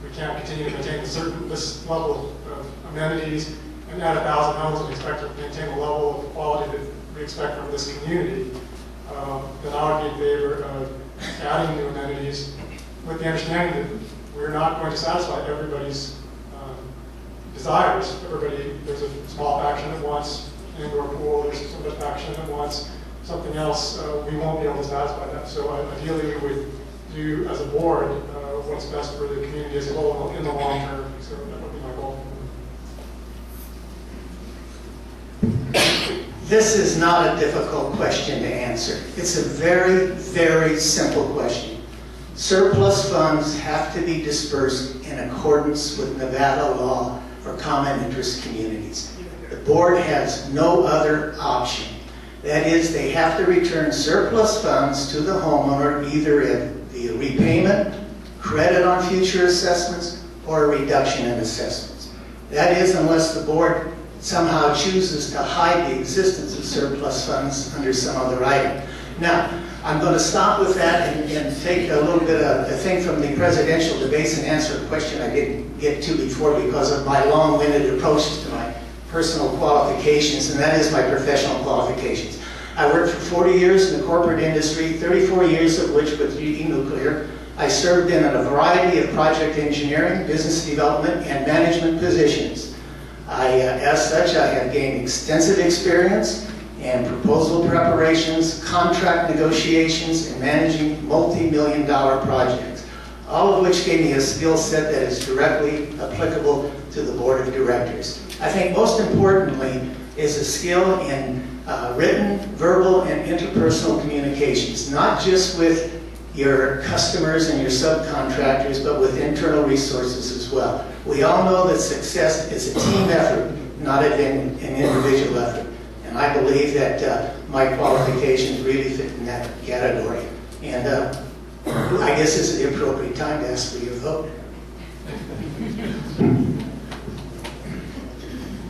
We can't continue to maintain this level of amenities and add 1,000 homes and expect to maintain the level of quality that we expect from this community. Then I would be in favor of adding new amenities with the understanding that we're not going to satisfy everybody's desires. There's a small faction that wants an indoor pool, there's some faction that wants something else. We won't be able to satisfy that. So ideally we would do as a board what's best for the community as a whole in the long term. So that would be my goal. This is not a difficult question to answer. It's a very, very simple question. Surplus funds have to be dispersed in accordance with Nevada law for common interest communities. The board has no other option. That is, they have to return surplus funds to the homeowner either via repayment, credit on future assessments, or a reduction in assessments. That is, unless the board somehow chooses to hide the existence of surplus funds under some other item. Now, I'm going to stop with that and take a little bit of a thing from the presidential debates and answer a question I didn't get to before because of my long-winded approach to my personal qualifications, and that is my professional qualifications. I worked for 40 years in the corporate industry, 34 years of which with GE Nuclear. I served in a variety of project engineering, business development, and management positions. As such, I have gained extensive experience in proposal preparations, contract negotiations, and managing multi-million-dollar projects, all of which gave me a skill set that is directly applicable to the board of directors. I think most importantly is a skill in written, verbal, and interpersonal communications, not just with your customers and your subcontractors, but with internal resources as well. We all know that success is a team effort, not an individual effort. And And I believe that my qualifications really fit in that category. And I guess this is the appropriate time to ask for your vote.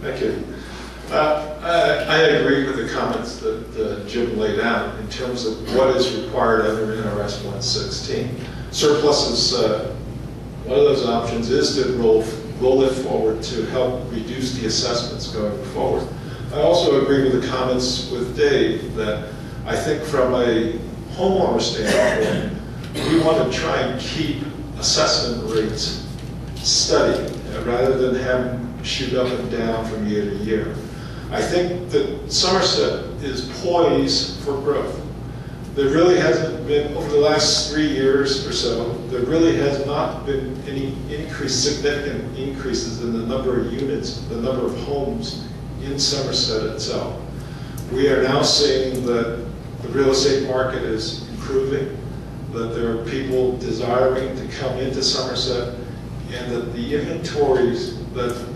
Thank you. I agree with the comments that Jim laid out in terms of what is required under NRS 116. Surplus is one of those options is to roll it forward to help reduce the assessments going forward. I also agree with the comments with Dave that I think from a homeowner standpoint, we want to try and keep assessment rates steady rather than have them shoot up and down from year to year. I think that Somersett is poised for growth. There really hasn't been, over the last 3 years or so, there really has not been any significant increases in the number of units, the number of homes in Somersett itself. We are now seeing that the real estate market is improving, that there are people desiring to come into Somersett, and that the inventories that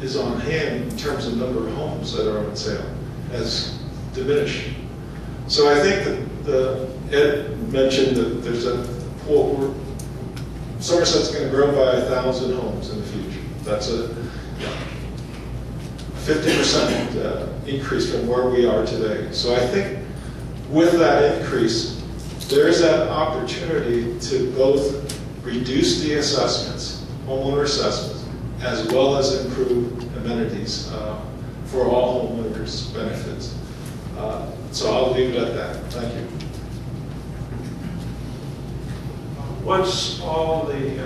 is on hand in terms of number of homes that are on sale has diminished. So I think that Ed mentioned that there's a pool, Somerset's going to grow by 1,000 homes in the future. That's a 50% increase from where we are today. So I think with that increase, there's that opportunity to both reduce the assessments, homeowner assessments, as well as improve amenities for all homeowners' benefits. So I'll leave it at that. Thank you. Once all the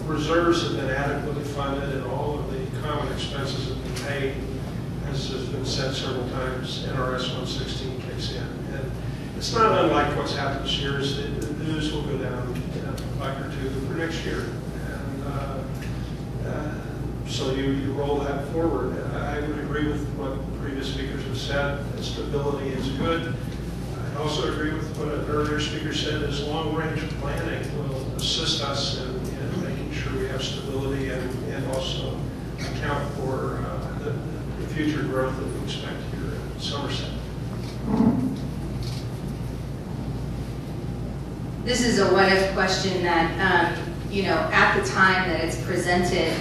reserves have been adequately funded and all of the common expenses have been paid, as has been said several times, NRS 116 kicks in. And it's not unlike what's happened this year. Is the dues will go down a buck or two for next year. So you roll that forward. I would agree with what the previous speakers have said, that stability is good. I also agree with what an earlier speaker said, is long-range planning will assist us in making sure we have stability and also account for the future growth that we expect here in Somerset. This is a what-if question that, at the time that it's presented,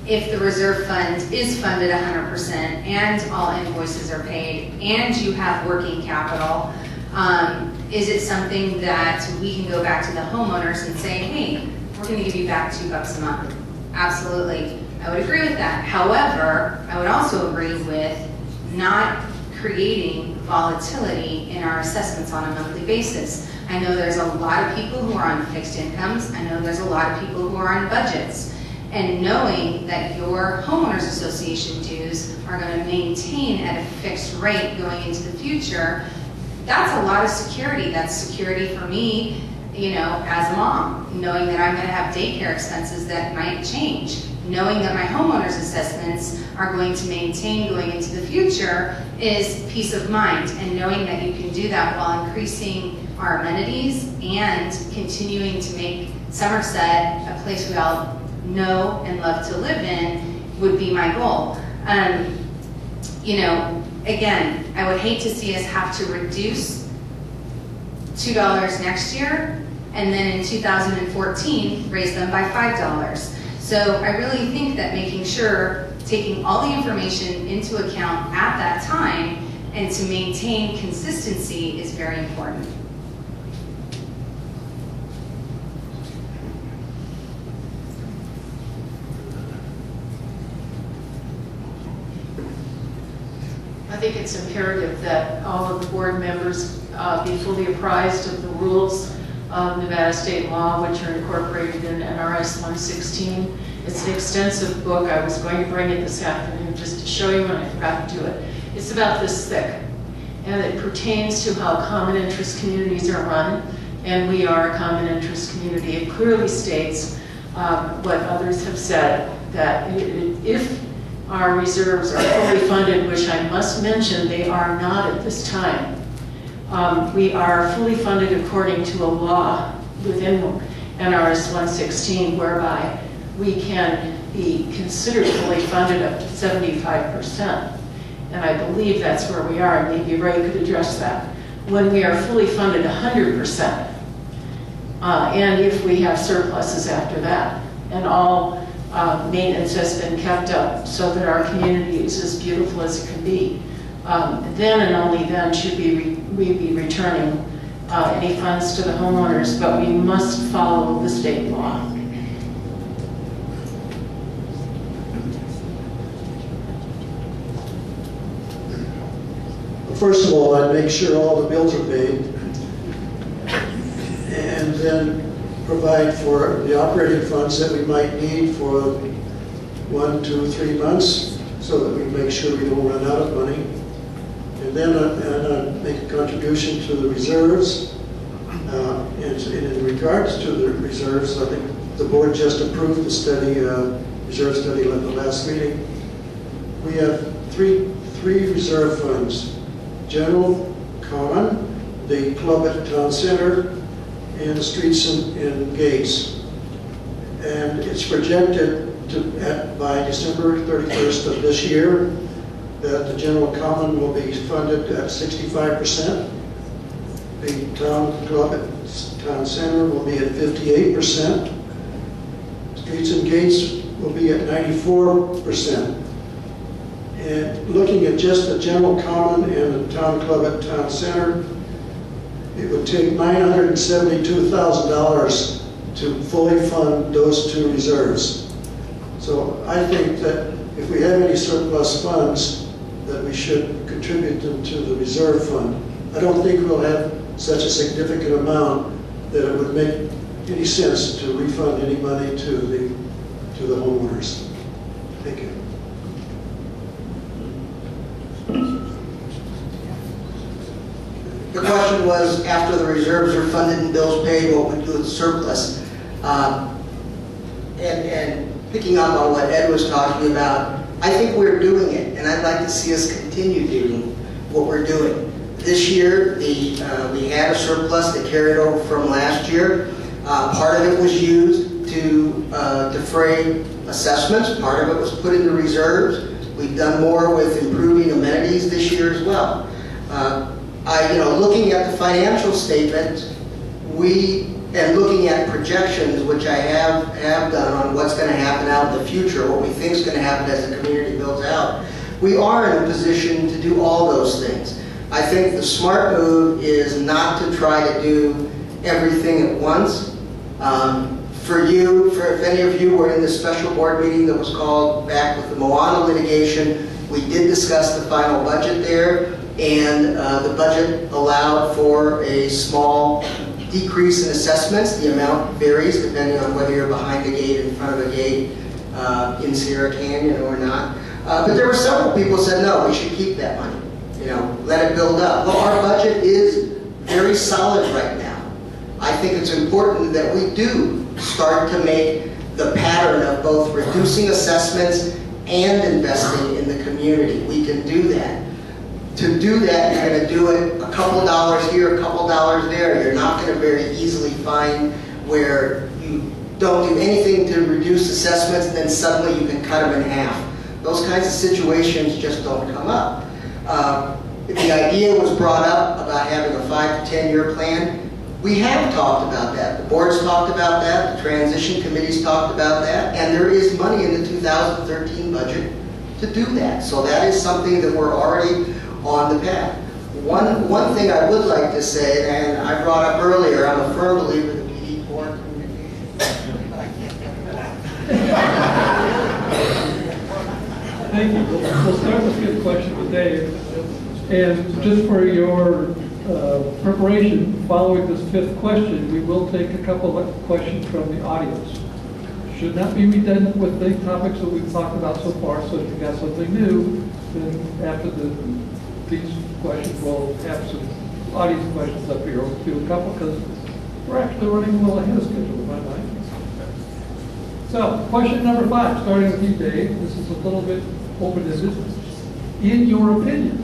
if the reserve fund is funded 100% and all invoices are paid and you have working capital, is it something that we can go back to the homeowners and say, hey, we're going to give you back $2 a month? Absolutely. I would agree with that. However, I would also agree with not creating volatility in our assessments on a monthly basis. I know there's a lot of people who are on fixed incomes. I know there's a lot of people who are on budgets. And knowing that your homeowners association dues are going to maintain at a fixed rate going into the future, that's a lot of security. That's security for me, as a mom, knowing that I'm going to have daycare expenses that might change. Knowing that my homeowners assessments are going to maintain going into the future is peace of mind. And knowing that you can do that while increasing our amenities and continuing to make Somerset a place we all know and love to live in would be my goal. Again, I would hate to see us have to reduce $2 next year and then in 2014 raise them by $5. So I really think that making sure, taking all the information into account at that time and to maintain consistency is very important. I think it's imperative that all of the board members be fully apprised of the rules of Nevada state law, which are incorporated in NRS 116. It's an extensive book. I was going to bring it this afternoon just to show you, and I forgot to do it. It's about this thick, and it pertains to how common interest communities are run, and we are a common interest community. It clearly states what others have said, that if our reserves are fully funded, which I must mention they are not at this time. We are fully funded according to a law within NRS 116 whereby we can be considered fully funded up to 75%. and I believe that's where we are, and maybe Ray could address that, when we are fully funded 100%, and if we have surpluses after that, and all maintenance has been kept up so that our community is as beautiful as it can be, then and only then should we be returning any funds to the homeowners, but we must follow the state law. First of all, I'd make sure all the bills are paid, and then provide for the operating funds that we might need for 1, 2, 3 months, so that we make sure we don't run out of money. And then make a contribution to the reserves. And in regards to the reserves, I think the board just approved the study, reserve study at the last meeting. We have three reserve funds: general, common, the club at town center, and the streets and gates. And it's projected by December 31st of this year that the general common will be funded at 65%. The town club at town center will be at 58%. Streets and gates will be at 94%. And looking at just the general common and the town club at town center, it would take $972,000 to fully fund those two reserves. So I think that if we have any surplus funds, that we should contribute them to the reserve fund. I don't think we'll have such a significant amount that it would make any sense to refund any money to the homeowners. Thank you. The question was, after the reserves are funded and bills paid, what we do with the surplus? And picking up on what Ed was talking about, I think we're doing it, and I'd like to see us continue doing what we're doing. This year, we had a surplus that carried over from last year. Part of it was used to defray assessments. Part of it was put into reserves. We've done more with improving amenities this year as well. Looking at the financial statement, and looking at projections, which I have done on what's going to happen out in the future, what we think is going to happen as the community builds out, we are in a position to do all those things. I think the smart move is not to try to do everything at once. If any of you were in the special board meeting that was called back with the Moana litigation, we did discuss the final budget there, and the budget allowed for a small decrease in assessments. The amount varies depending on whether you're behind a gate, in front of a gate, in Sierra Canyon or not. But there were several people who said, no, we should keep that money. Let it build up. Well, our budget is very solid right now. I think it's important that we do start to make the pattern of both reducing assessments and investing in the community. We can do that. To do that, you're going to do it a couple dollars here, a couple dollars there. You're not going to very easily find where you don't do anything to reduce assessments, and then suddenly you can cut them in half. Those kinds of situations just don't come up. The idea was brought up about having a 5 to 10 year plan. We have talked about that. The board's talked about that. The transition committee's talked about that. And there is money in the 2013 budget to do that. So that is something that we're already on the path. One thing I would like to say, and I brought up earlier, I'm a firm believer that we need more communication. Thank you. We'll start with a question with Dave. And just for your preparation, following this 5th question, we will take a couple of questions from the audience. Should not be redundant with the topics that we've talked about so far, so if you've got something new, then after these questions, we'll have some audience questions up here. We'll do a couple because we're actually running a little ahead of schedule in my mind. So, question number 5, starting with you, Dave. This is a little bit open-ended. In your opinion,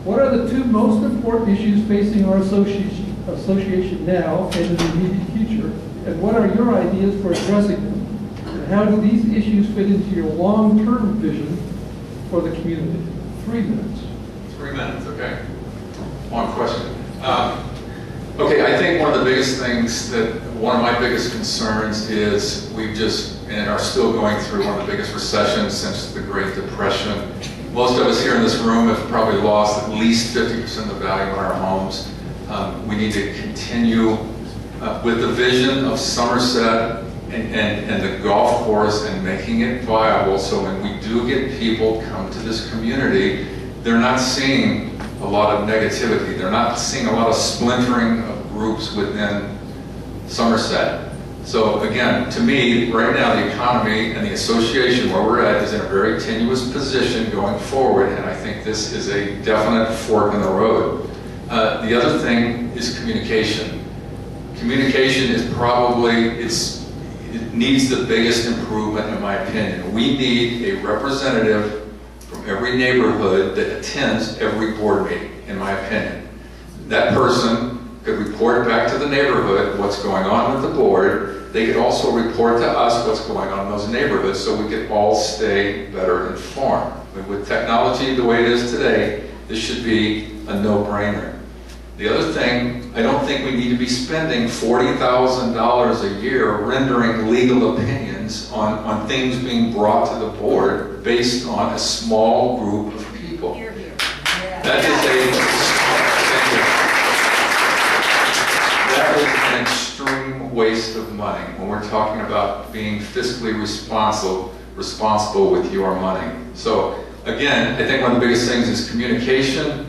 what are the 2 most important issues facing our association now and in the immediate future? And what are your ideas for addressing them? And how do these issues fit into your long-term vision for the community. 3 minutes. 3 minutes, okay. One question. Okay, I think one of the biggest things one of my biggest concerns is we've just, and are still going through one of the biggest recessions since the Great Depression. Most of us here in this room have probably lost at least 50% of the value in our homes. We need to continue with the vision of Somersett and the golf course and making it viable, so when we do get people come to this community, they're not seeing a lot of negativity. They're not seeing a lot of splintering of groups within Somersett. So again, to me, right now, the economy and the association where we're at is in a very tenuous position going forward, and I think this is a definite fork in the road. The other thing is communication. Communication is probably, it needs the biggest improvement in my opinion. We need a representative from every neighborhood that attends every board meeting, in my opinion. That person could report back to the neighborhood what's going on with the board. They could also report to us what's going on in those neighborhoods so we could all stay better informed. With technology the way it is today, this should be a no-brainer. The other thing, I don't think we need to be spending $40,000 a year rendering legal opinions on things being brought to the board based on a small group of people. That is an extreme waste of money when we're talking about being fiscally responsible with your money. So again, I think one of the biggest things is communication.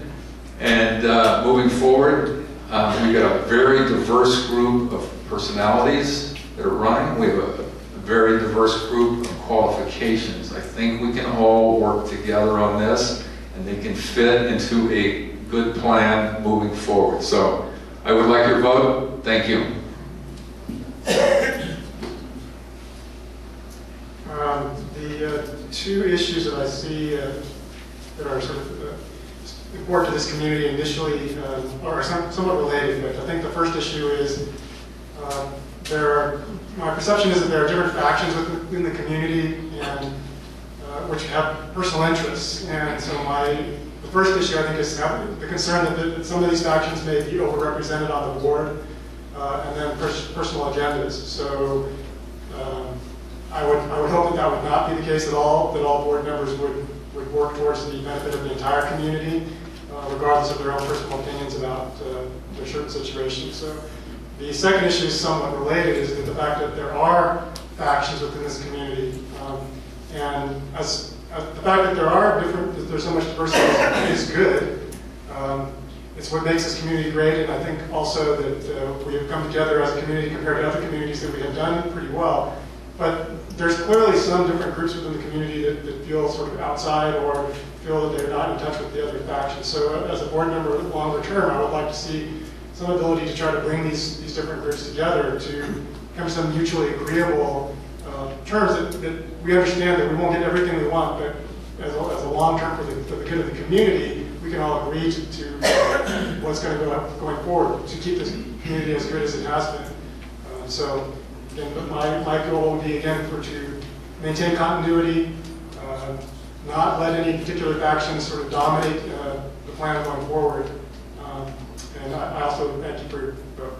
And moving forward, we've got a very diverse group of personalities that are running. We have a very diverse group of qualifications. I think we can all work together on this, and they can fit into a good plan moving forward. So I would like your vote. Thank you. The two issues that I see that are sort of important to this community initially are somewhat related, but I think the first issue is my perception is that there are different factions within the community and which have personal interests. And so the first issue I think is the concern that some of these factions may be overrepresented on the board and then personal agendas. So I would hope that would not be the case at all, that all board members would work towards the benefit of the entire community, regardless of their own personal opinions about their certain situations. So the second issue is somewhat related, is that the fact that there are factions within this community, and as the fact that there's so much diversity is good. It's what makes this community great, and I think also that we have come together as a community compared to other communities that we have done pretty well. But there's clearly some different groups within the community that feel sort of outside or feel that they're not in touch with the other factions. So as a board member longer term, I would like to see some ability to try to bring these different groups together to come to some mutually agreeable terms that we understand that we won't get everything we want, but as a long term for the good of the community, we can all agree to what's going to go going forward to keep this community as good as it has been. So again, my goal would be again to maintain continuity, not let any particular faction sort of dominate the plan going forward. And I also thank you for your vote.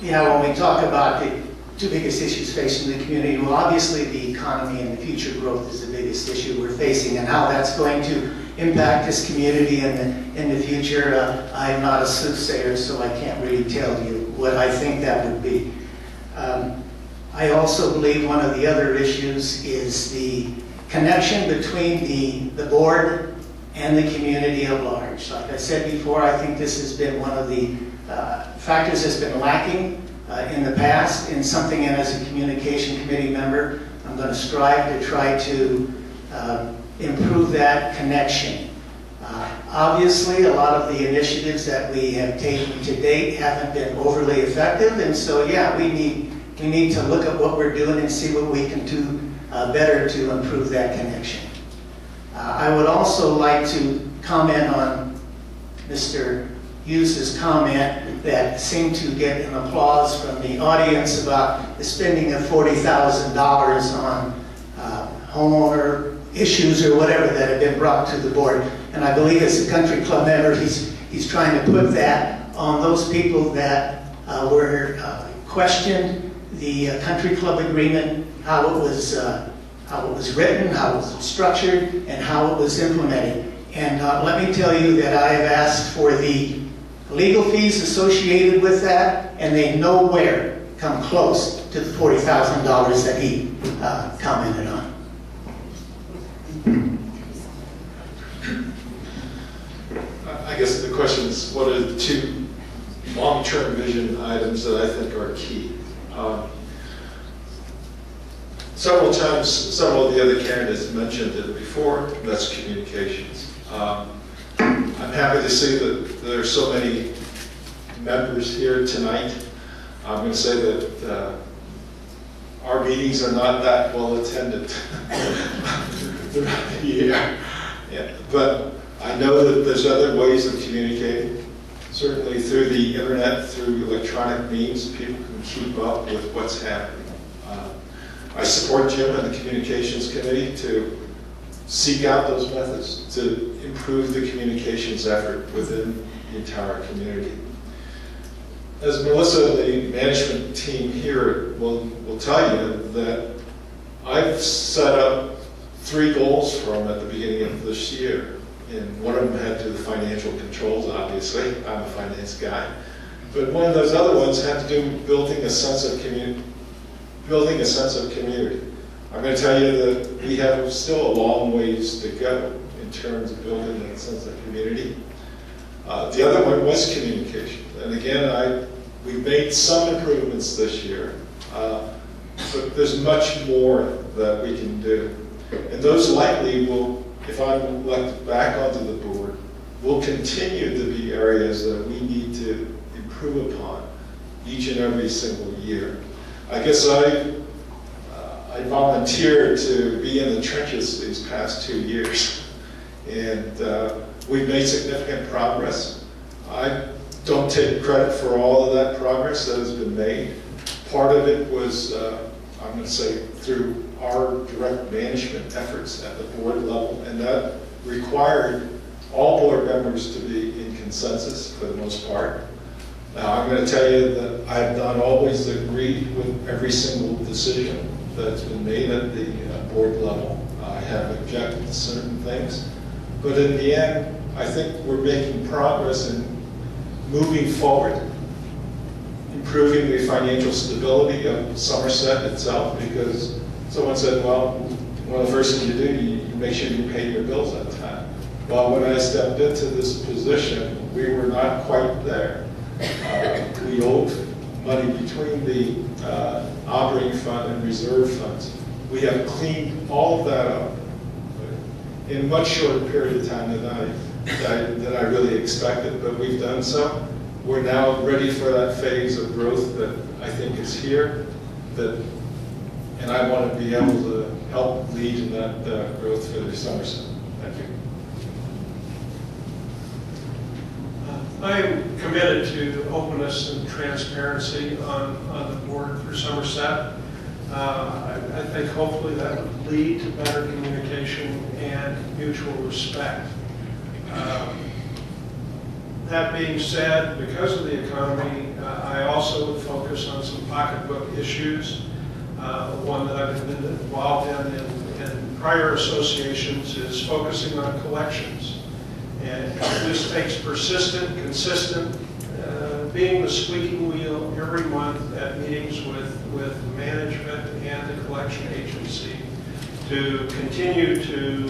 Yeah, when we talk about the two biggest issues facing the community, well, obviously the economy and the future growth is the biggest issue we're facing, and how that's going to impact this community in the future. I'm not a soothsayer, so I can't really tell you what I think that would be. I also believe one of the other issues is the connection between the board and the community at large. Like I said before, I think this has been one of the factors that's been lacking in the past, and something, and as a communication committee member, I'm going to strive to try to improve that connection. Obviously, a lot of the initiatives that we have taken to date haven't been overly effective, and so yeah, we need to look at what we're doing and see what we can do better to improve that connection. I would also like to comment on Mr. use his comment that seemed to get an applause from the audience about the spending of $40,000 on homeowner issues or whatever that have been brought to the board. And I believe as a country club member, he's trying to put that on those people that were questioned the country club agreement, how it was written, how it was structured, and how it was implemented. And let me tell you that I have asked for the legal fees associated with that, and they nowhere come close to the $40,000 that he commented on. I guess the question is, what are the two long-term vision items that I think are key? Several times, several of the other candidates mentioned it before, that's communications. I'm happy to see that there are so many members here tonight. I'm going to say that our meetings are not that well attended throughout the year. Yeah. But I know that there's other ways of communicating. Certainly through the internet, through electronic means, people can keep up with what's happening. I support Jim and the Communications Committee to seek out those methods to improve the communications effort within the entire community. As Melissa, the management team here will tell you that I've set up 3 goals for them at the beginning of this year. And one of them had to do with financial controls, obviously. I'm a finance guy. But one of those other ones had to do with building a sense of community. I'm going to tell you that we have still a long ways to go in terms of building that sense of community. The other one was communication. And again, we've made some improvements this year, but there's much more that we can do. And those likely will, if I'm elected back onto the board, will continue to be areas that we need to improve upon each and every single year. I guess I volunteered to be in the trenches these past 2 years, and we've made significant progress. I don't take credit for all of that progress that has been made. Part of it was, I'm going to say, through our direct management efforts at the board level, and that required all board members to be in consensus for the most part. Now, I'm going to tell you that I have not always agreed with every single decision that's been made at the board level. I have objected to certain things. But in the end, I think we're making progress in moving forward, improving the financial stability of Somersett itself, because someone said, well, one of the first things you do, you make sure you pay your bills on time. Well, when I stepped into this position, we were not quite there. We owed money between the operating fund and reserve funds. We have cleaned all of that up in a much shorter period of time than I really expected, but we've done so. We're now ready for that phase of growth that I think is here, and I want to be able to help lead in that growth for the Somersett. Thank you. I am committed to openness and transparency on the board for Somersett. I think hopefully that would lead to better communication and mutual respect. That being said, because of the economy, I also would focus on some pocketbook issues. One that I've been involved in prior associations is focusing on collections. And this takes persistent, consistent, being the squeaky wheel every month at meetings with management and the collection agency to continue to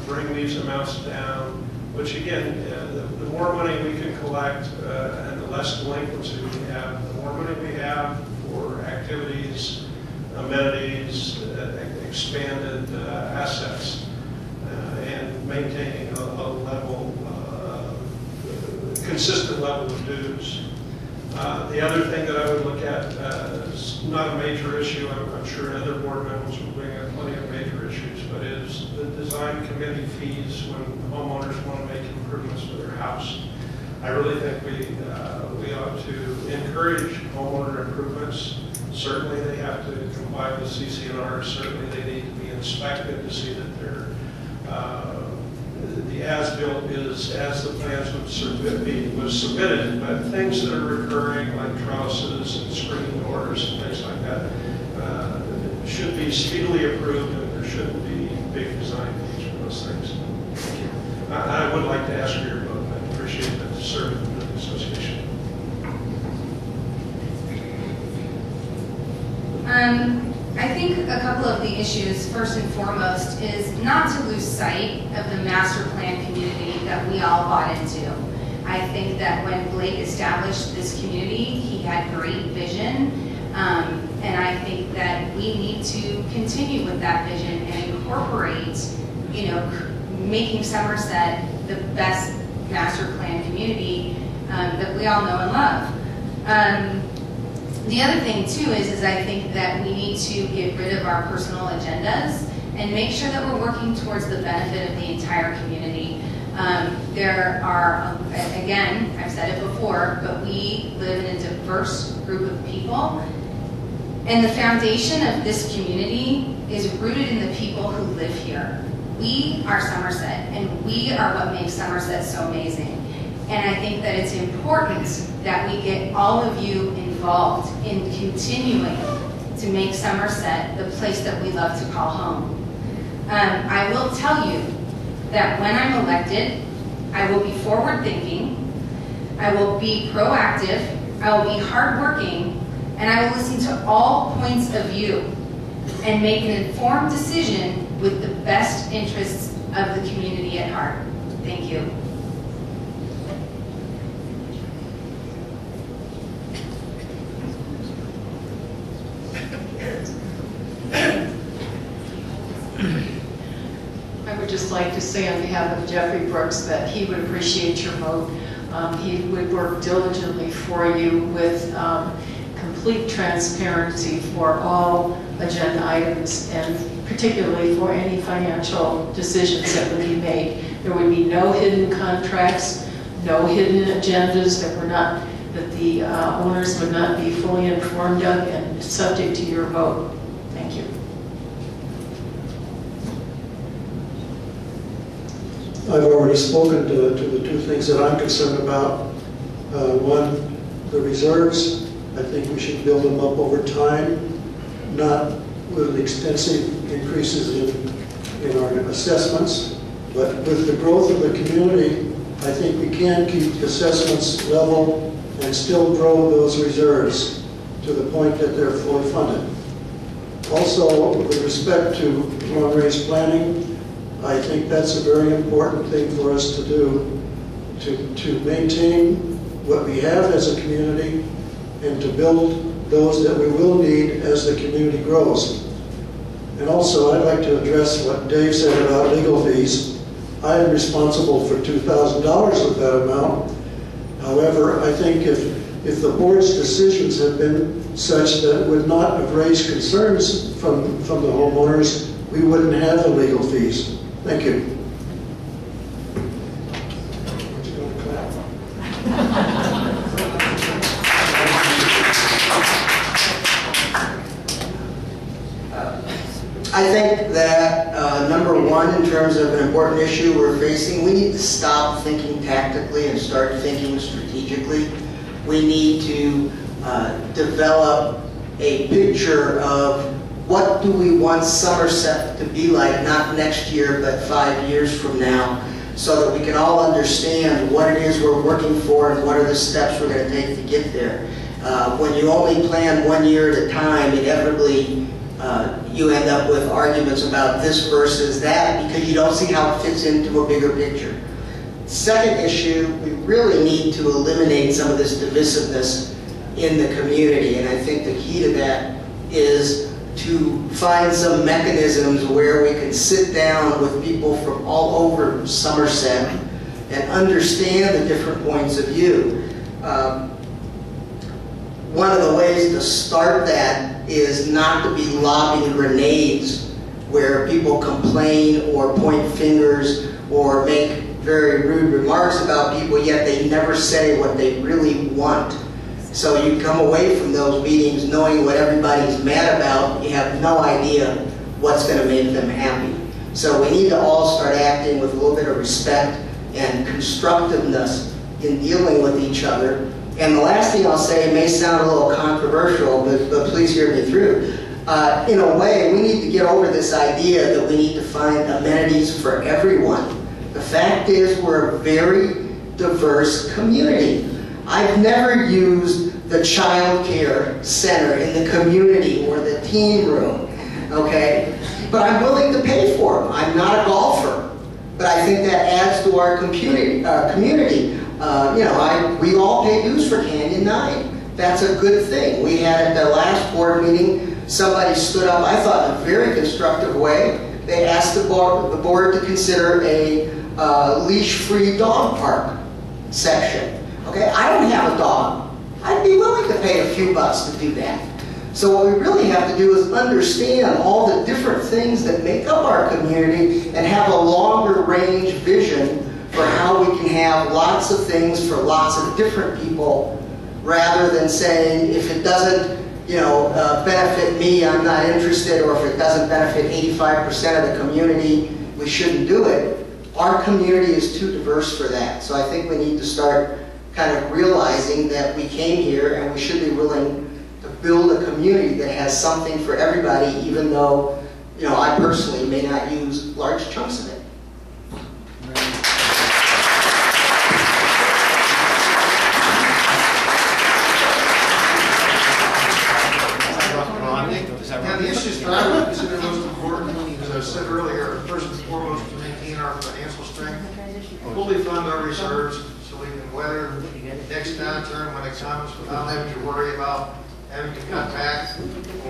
bring these amounts down, which again, the more money we can collect and the less delinquency we have, the more money we have for activities, amenities, expanded assets, and maintaining a level, consistent level of dues. The other thing that I would look at is not a major issue. I'm sure other board members will bring up plenty of major issues, but is the design committee fees when homeowners want to make improvements to their house. I really think we ought to encourage homeowner improvements. Certainly they have to comply with CC&R. Certainly they need to be inspected to see that they're, the as-built is as the plans was submitted, but things that are recurring like trusses and screen doors and things like that should be speedily approved, and there shouldn't be big design fees for those things. Thank you. I would like to ask for your vote. I appreciate that serving with the association. I think a couple of the issues, first and foremost, is not to lose sight of the master plan community that we all bought into. I think that when Blake established this community, he had great vision, and I think that we need to continue with that vision and incorporate, you know, making Somerset the best master plan community that we all know and love. The other thing too is I think that we need to get rid of our personal agendas and make sure that we're working towards the benefit of the entire community. There are, again, I've said it before, but we live in a diverse group of people, and the foundation of this community is rooted in the people who live here. We are Somerset, and we are what makes Somerset so amazing. And I think that it's important that we get all of you involved in continuing to make Somerset the place that we love to call home. I will tell you that when I'm elected, I will be forward-thinking, I will be proactive, I will be hardworking, and I will listen to all points of view and make an informed decision with the best interests of the community at heart. Thank you. I would just like to say on behalf of Jeffrey Brooks that he would appreciate your vote. He would work diligently for you with complete transparency for all agenda items, and particularly for any financial decisions that would be made. There would be no hidden contracts, no hidden agendas that the owners would not be fully informed of, and subject to your vote. Thank you. I've already spoken to the two things that I'm concerned about. One, the reserves. I think we should build them up over time, not with extensive increases in our assessments, but with the growth of the community, I think we can keep the assessments level and still grow those reserves to the point that they're fully funded. Also, with respect to long-range planning, I think that's a very important thing for us to do, to maintain what we have as a community and to build those that we will need as the community grows. And also, I'd like to address what Dave said about legal fees. I am responsible for $2,000 of that amount. However, I think if the board's decisions have been such that would not have raised concerns from the homeowners, we wouldn't have the legal fees. Thank you. I think that number one, in terms of an important issue we're facing, we need to stop thinking tactically and start thinking strategically. We need to develop a picture of what do we want Somerset to be like, not next year, but 5 years from now, so that we can all understand what it is we're working for and what are the steps we're going to take to get there. When you only plan 1 year at a time, inevitably you end up with arguments about this versus that because you don't see how it fits into a bigger picture. Second issue, we really need to eliminate some of this divisiveness in the community, and I think the key to that is to find some mechanisms where we can sit down with people from all over Somerset and understand the different points of view. One of the ways to start that is not to be lobbing grenades where people complain or point fingers or make very rude remarks about people, yet they never say what they really want. So you come away from those meetings knowing what everybody's mad about. You have no idea what's going to make them happy. So we need to all start acting with a little bit of respect and constructiveness in dealing with each other. And the last thing I'll say may sound a little controversial, but please hear me through. In a way, we need to get over this idea that we need to find amenities for everyone. The fact is, we're a very diverse community. I've never used the child care center in the community or the teen room, okay? But I'm willing to pay for them. I'm not a golfer, but I think that adds to our community. We all pay dues for Canyon 9. That's a good thing. We had at the last board meeting, somebody stood up, I thought in a very constructive way. They asked the board to consider a leash-free dog park section. Okay, I don't have a dog. I'd be willing to pay a few bucks to do that. So what we really have to do is understand all the different things that make up our community and have a longer range vision for how we can have lots of things for lots of different people, rather than saying, if it doesn't benefit me, I'm not interested, or if it doesn't benefit 85% of the community, we shouldn't do it. Our community is too diverse for that. So I think we need to start kind of realizing that we came here and we should be willing to build a community that has something for everybody, even though, I personally may not use large chunks of it. Yeah, the issues that I would consider most important, as I said earlier, first and foremost, to maintain our financial strength, fully fund our reserves so we can weather the next downturn when it comes without having to worry about having to cut back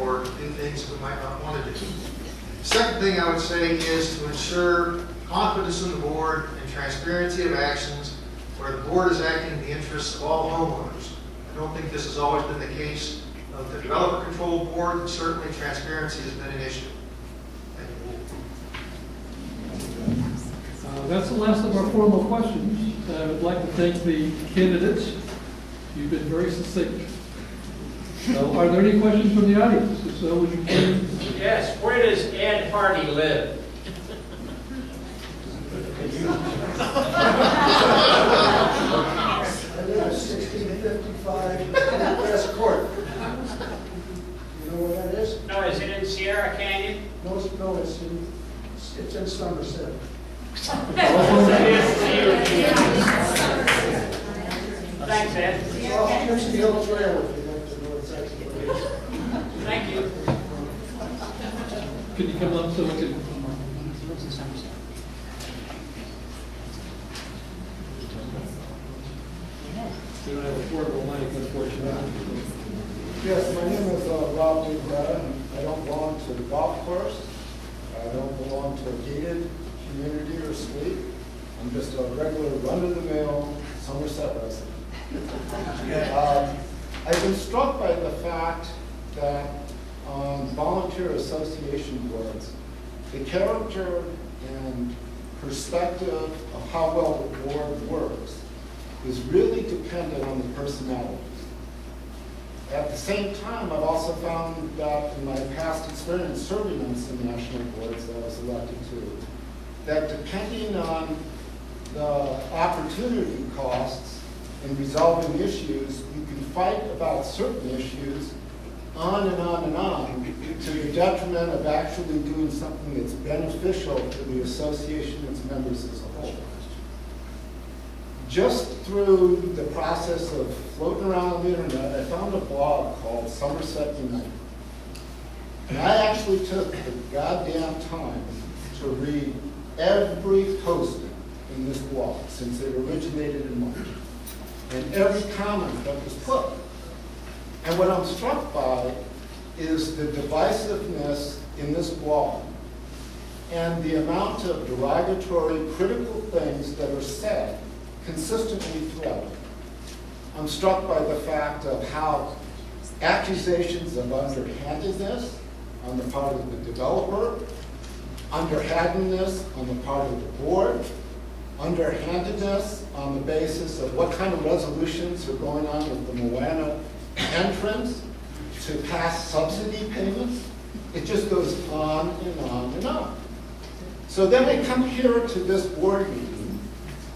or do things we might not want to do. The second thing I would say is to ensure confidence in the board and transparency of actions where the board is acting in the interests of all homeowners. I don't think this has always been the case of the developer control board, and certainly transparency has been an issue. Thank you. That's the last of our formal questions. I would like to thank the candidates. You've been very succinct. Are there any questions from the audience? If so, would you please? Yes, where does Ed Hardy live? 1655 West Court. You know where that is? No, is it in Sierra Canyon? No, it's in Somersett. Thanks, Ed. It's off Kirsty Hill Trail if you like to know exactly what it is. Thank you. Could you come up so we can? You don't have a portable mic, unfortunately. Yes, my name is Rob Dubretta. I don't belong to the golf course. I don't belong to a gated community or suite. I'm just a regular run-of-the-mill Somerset resident. I've been struck by the fact that on volunteer association boards, the character and perspective of how well the board works is really dependent on the personalities. At the same time, I've also found that in my past experience serving on some national boards that I was elected to, that depending on the opportunity costs in resolving issues, you can fight about certain issues on and on and on to the detriment of actually doing something that's beneficial to the association and its members as a whole. Just through the process of floating around on the internet, I found a blog called Somersett United. And I actually took the goddamn time to read every posting in this blog since it originated in March, and every comment that was put. And what I'm struck by is the divisiveness in this blog and the amount of derogatory, critical things that are said consistently throughout. I'm struck by the fact of how accusations of underhandedness on the part of the developer, underhandedness on the part of the board, underhandedness on the basis of what kind of resolutions are going on with the Moana entrance to pass subsidy payments. It just goes on and on and on. So then I come here to this board meeting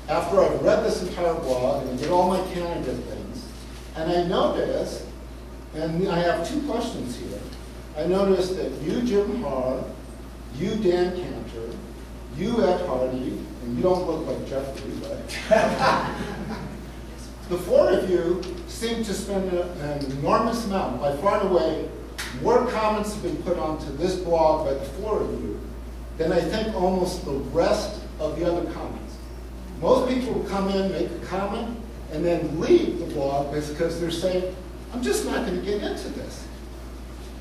after I've read this entire blog and I did all my candidate things, and I notice, and I have two questions here. I noticed that you, Jim Haar, you, Dan Cantor, you, Ed Hardy, and you don't look like Jeffrey, but the four of you seem to spend an enormous amount, by far and away, more comments have been put onto this blog by the four of you than I think almost the rest of the other comments. Most people will come in, make a comment, and then leave the blog because they're saying, I'm just not going to get into this.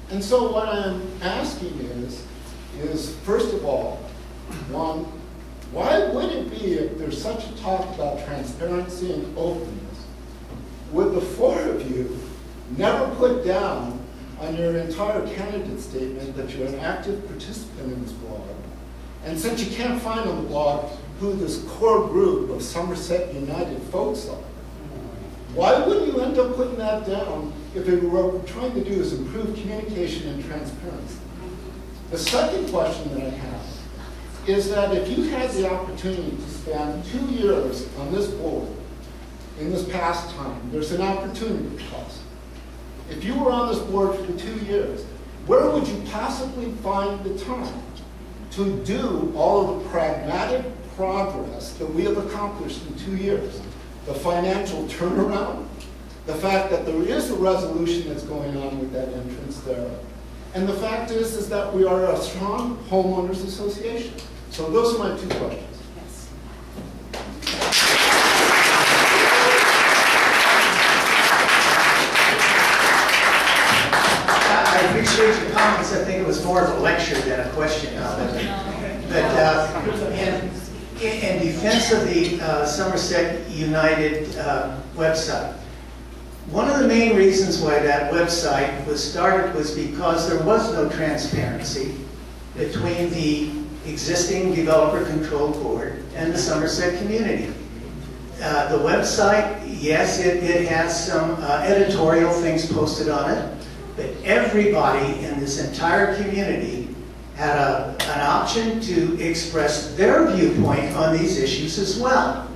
And so what I'm asking is first of all, one, why would it be, if there's such a talk about transparency and openness, would the four of you never put down on your entire candidate statement that you're an active participant in this blog? And since you can't find on the blog who this core group of Somersett United folks are, why wouldn't you end up putting that down if what we're trying to do is improve communication and transparency? The second question that I have is that if you had the opportunity to spend 2 years on this board in this past time, there's an opportunity cost. If you were on this board for 2 years, where would you possibly find the time to do all of the pragmatic progress that we have accomplished in 2 years? The financial turnaround, the fact that there is a resolution that's going on with that entrance there, and the fact is that we are a strong homeowners association. So those are my two questions. Yes. I appreciate your comments. I think it was more of a lecture than a question. But in defense of the Somersett United website, one of the main reasons why that website was started was because there was no transparency between the existing developer control board and the Somersett community. The website, yes, it has some editorial things posted on it, but everybody in this entire community had an option to express their viewpoint on these issues as well,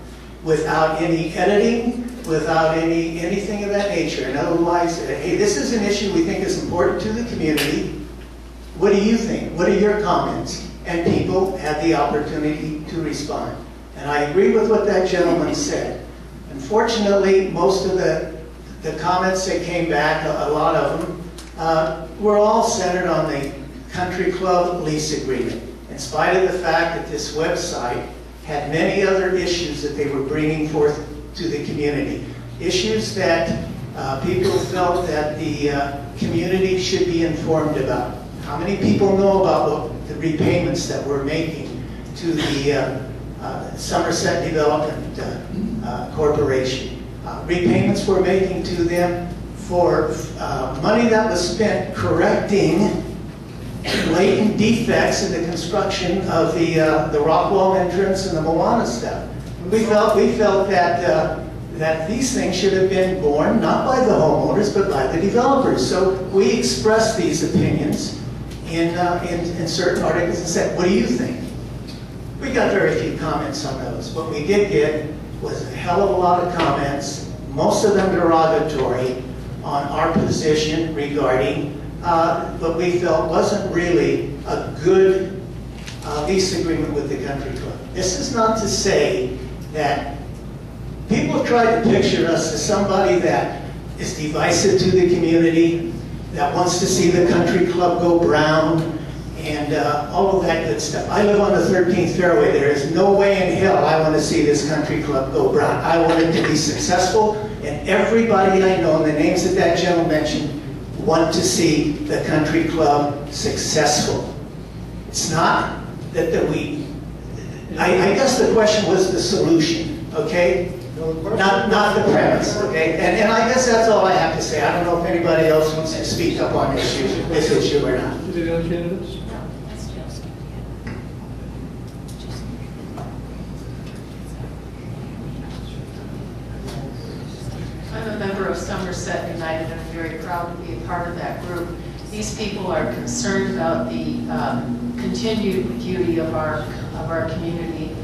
without any editing, without anything of that nature. And otherwise, hey, this is an issue we think is important to the community. What do you think? What are your comments? And people had the opportunity to respond. And I agree with what that gentleman said. Unfortunately, most of the comments that came back, a lot of them, were all centered on the country club lease agreement, in spite of the fact that this website had many other issues that they were bringing forth to the community. Issues that people felt that the community should be informed about. How many people know about the repayments that we're making to the Somersett Development Corporation? Repayments we're making to them for money that was spent correcting latent defects in the construction of the rock wall entrance and the Moana stuff. We felt that these things should have been borne not by the homeowners but by the developers. So we expressed these opinions in certain articles and said, what do you think? We got very few comments on those. What we did get was a hell of a lot of comments, most of them derogatory, on our position regarding what we felt wasn't really a good lease agreement with the country club. This is not to say that people have tried to picture us as somebody that is divisive to the community, that wants to see the country club go brown, and all of that good stuff. I live on the 13th fairway. There is no way in hell I want to see this country club go brown. I want it to be successful, and everybody I know, and the names that that gentleman mentioned, want to see the country club successful. It's not that I guess the question was the solution, okay? Not the premise, okay? And I guess that's all I have to say. I don't know if anybody else wants to speak up on this issue or not. Any other candidates? Somersett United, and I'm very proud to be a part of that group. These people are concerned about the continued beauty of our community,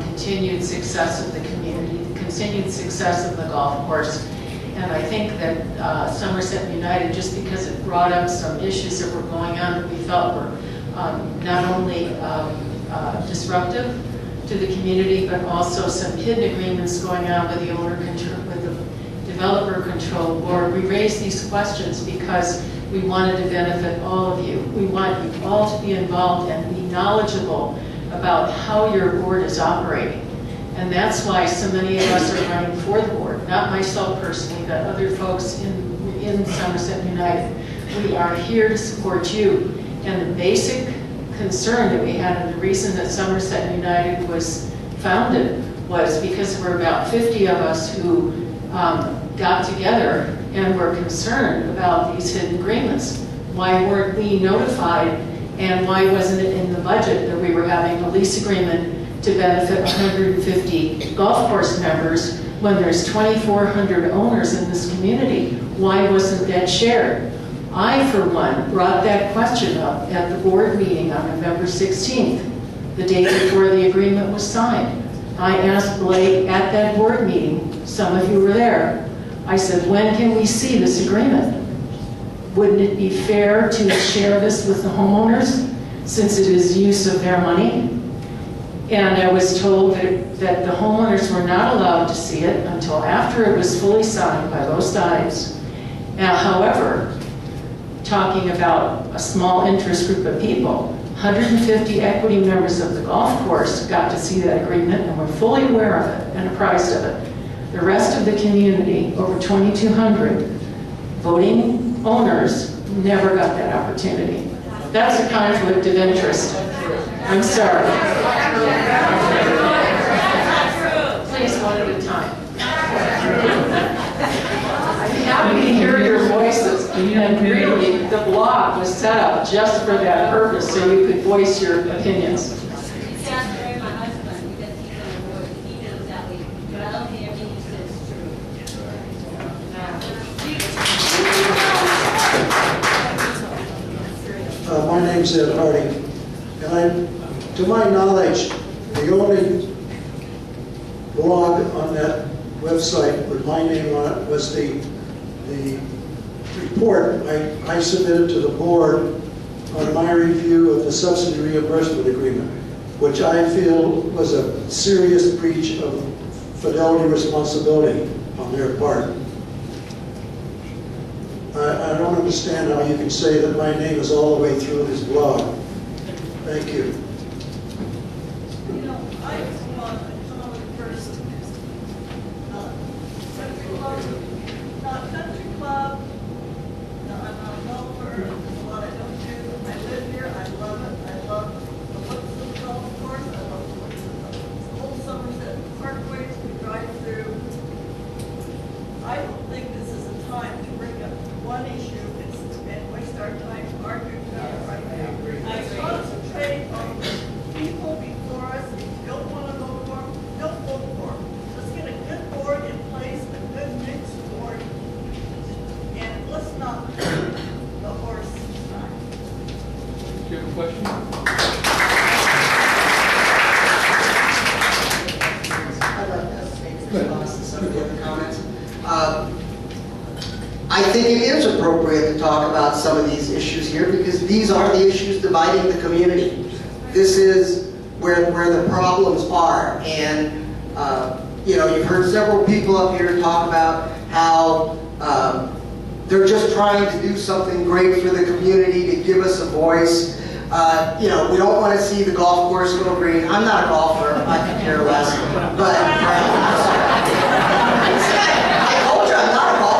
continued success of the community, continued success of the golf course. And I think that Somersett United, just because it brought up some issues that were going on that we felt were not only disruptive to the community, but also some hidden agreements going on with the owner control, with the developer control board. We raised these questions because we wanted to benefit all of you. We want you all to be involved and be knowledgeable about how your board is operating. And that's why so many of us are running for the board, not myself personally, but other folks in Somersett United. We are here to support you. And the basic concern that we had, and the reason that Somersett United was founded, was because there were about 50 of us who got together and were concerned about these hidden agreements. Why weren't we notified, and why wasn't it in the budget that we were having a lease agreement to benefit 150 golf course members when there's 2,400 owners in this community? Why wasn't that shared? I, for one, brought that question up at the board meeting on November 16th, the day before the agreement was signed. I asked Blake at that board meeting, some of you were there, I said, when can we see this agreement? Wouldn't it be fair to share this with the homeowners, since it is use of their money? And I was told that the homeowners were not allowed to see it until after it was fully signed by both sides. Now, however, talking about a small interest group of people, 150 equity members of the golf course got to see that agreement and were fully aware of it and apprised of it. The rest of the community, over 2,200 voting owners, never got that opportunity. That's a conflict of interest. I'm sorry. Please, one at a time. I'm happy to hear your voices. And really, the blog was set up just for that purpose, so you could voice your opinions. My name's Ed Hardy, and to my knowledge, the only blog on that website with my name on it was the report I submitted to the board on my review of the subsidy reimbursement agreement, which I feel was a serious breach of fidelity responsibility on their part. I don't understand how you can say that my name is all the way through this blog. Thank you. You know, I was one of the first country club, not country club. No, I'm not a golfer. There's a lot I don't do. I live here. I love it. I love the looks of the golf course. I love the looks of the whole Somersett parkways we drive through. I don't think this is a time to bring up one issue and waste our time arguing about it right now. I concentrate on the people before us. If you don't want to vote for them, don't vote for them. Let's get a good board in place, a good mixed board, and let's not hurt the horse tonight. Do you have a question? I'd like to make a response to some of the other comments. I think it is appropriate to talk about some of these issues here because these are the issues dividing the community. This is where the problems are. And, you know, you've heard several people up here talk about how they're just trying to do something great for the community, to give us a voice. You know, we don't want to see the golf course go green. I'm not a golfer. I could care less. But I told you I'm not a golfer.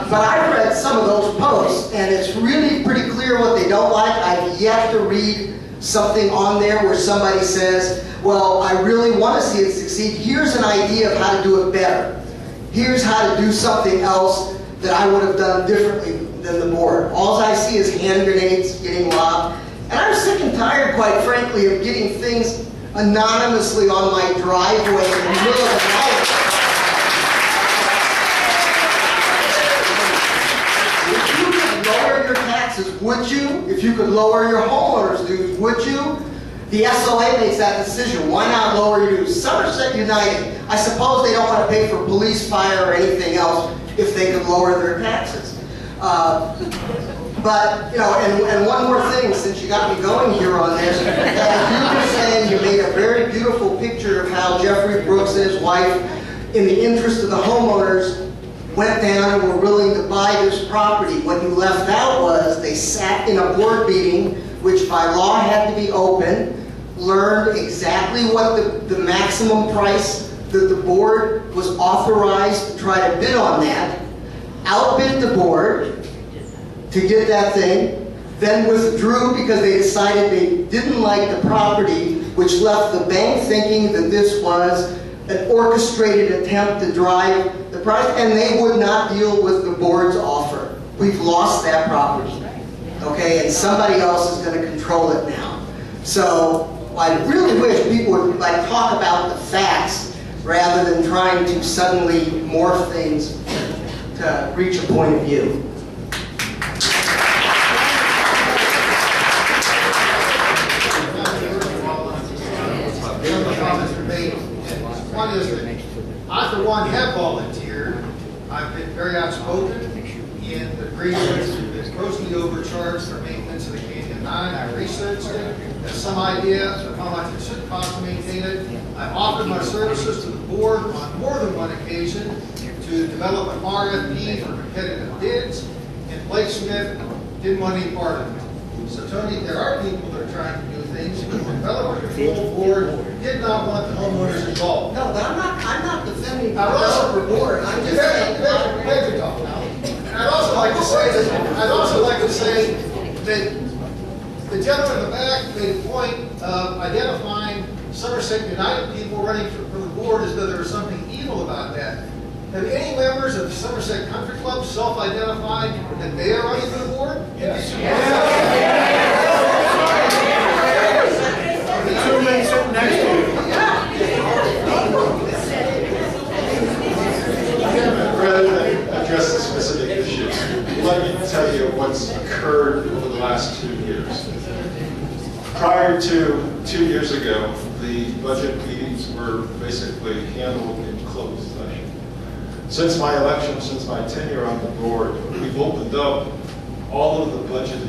But I read some of those posts, and it's really pretty clear what they don't like. I've yet to read something on there where somebody says, well, I really want to see it succeed. Here's an idea of how to do it better. Here's how to do something else that I would have done differently than the board. All I see is hand grenades getting lobbed. And I'm sick and tired, quite frankly, of getting things anonymously on my driveway in the middle of the night. taxes, would you? If you could lower your homeowners' dues, would you? The SOA makes that decision. Why not lower your dues? Somersett United, I suppose they don't want to pay for police, fire, or anything else if they could lower their taxes. But, you know, and one more thing, since you got me going here on this, as you were saying, you made a very beautiful picture of how Jeffrey Brooks and his wife, in the interest of the homeowners, went down and were willing to buy this property. What you left out was they sat in a board meeting, which by law had to be open, learned exactly what the maximum price that the board was authorized to try to bid on that, outbid the board to get that thing, then withdrew because they decided they didn't like the property, which left the bank thinking that this was an orchestrated attempt to drive the price, and they would not deal with the board's offer. We've lost that property, okay, and somebody else is going to control it now. So I really wish people would talk about the facts rather than trying to suddenly morph things to reach a point of view. One is that I, for one, have volunteered. I've been very outspoken in agreeing with grossly overcharged for maintenance of the Canyon 9. I researched it, have some idea of how much it should cost to maintain it. I've offered my services to the board on more than one occasion to develop an RFP for competitive bids, and Blake Smith didn't want any part of it. So Tony, there are people that are trying to do things. The developer control board did not want the homeowners involved. No, but I'm not defending the developer board. I'm just saying. I'd also like to say that the gentleman in the back made a point of identifying Somersett United people running for the board as though there was something evil about that. Have any members of the Somersett Country Club self-identified that they are running for the board? Yes. The two men sitting next to you. Rather than address the specific issues, let me tell you what's occurred over the last 2 years. Prior to 2 years ago, the budget meetings were basically handled in closed session. Since my election, since my tenure on the board, we've opened up all of the budget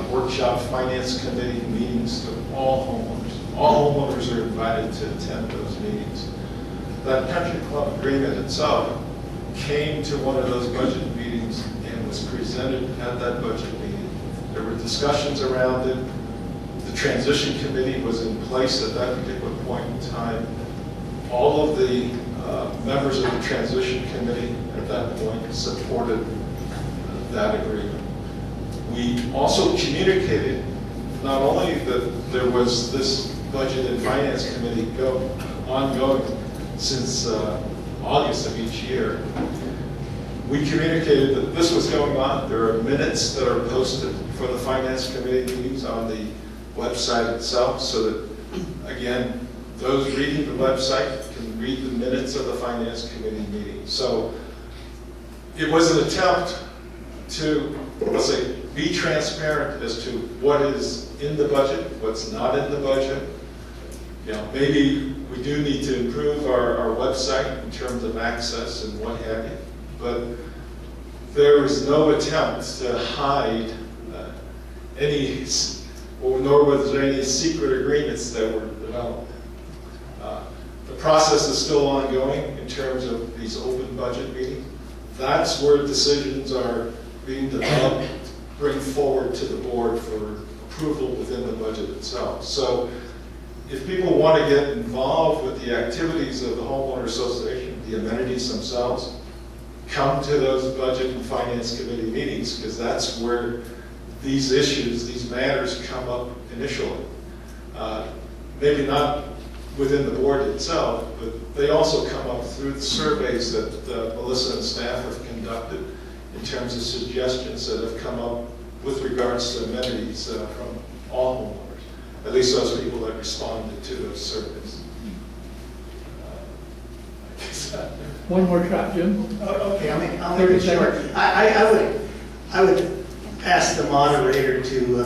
workshop finance committee meetings to all homeowners. All homeowners are invited to attend those meetings. That country club agreement itself came to one of those budget meetings and was presented at that budget meeting. There were discussions around it. The transition committee was in place at that particular point in time. All of the members of the transition committee at that point supported that agreement. We also communicated not only that there was this budget and finance committee ongoing since August of each year, we communicated that this was going on. There are minutes that are posted for the finance committee meetings on the website itself, so that, again, those reading the website can read the minutes of the finance committee meeting. So it was an attempt to, let's say, be transparent as to what is in the budget, what's not in the budget. You know, maybe we do need to improve our website in terms of access and what have you, but there was no attempt to hide any, or nor was there any secret agreements that were developed. The process is still ongoing in terms of these open budget meetings. That's where decisions are being developed, bring forward to the board for approval within the budget itself. So if people want to get involved with the activities of the homeowner association, the amenities themselves, come to those budget and finance committee meetings, because that's where these issues, these matters come up initially. Maybe not within the board itself, but they also come up through the surveys that Melissa and staff have conducted in terms of suggestions that have come up with regards to amenities from all homeowners, at least those people that responded to those surveys. One more shot, Jim. Okay, I'll make it short. I ask the moderator to,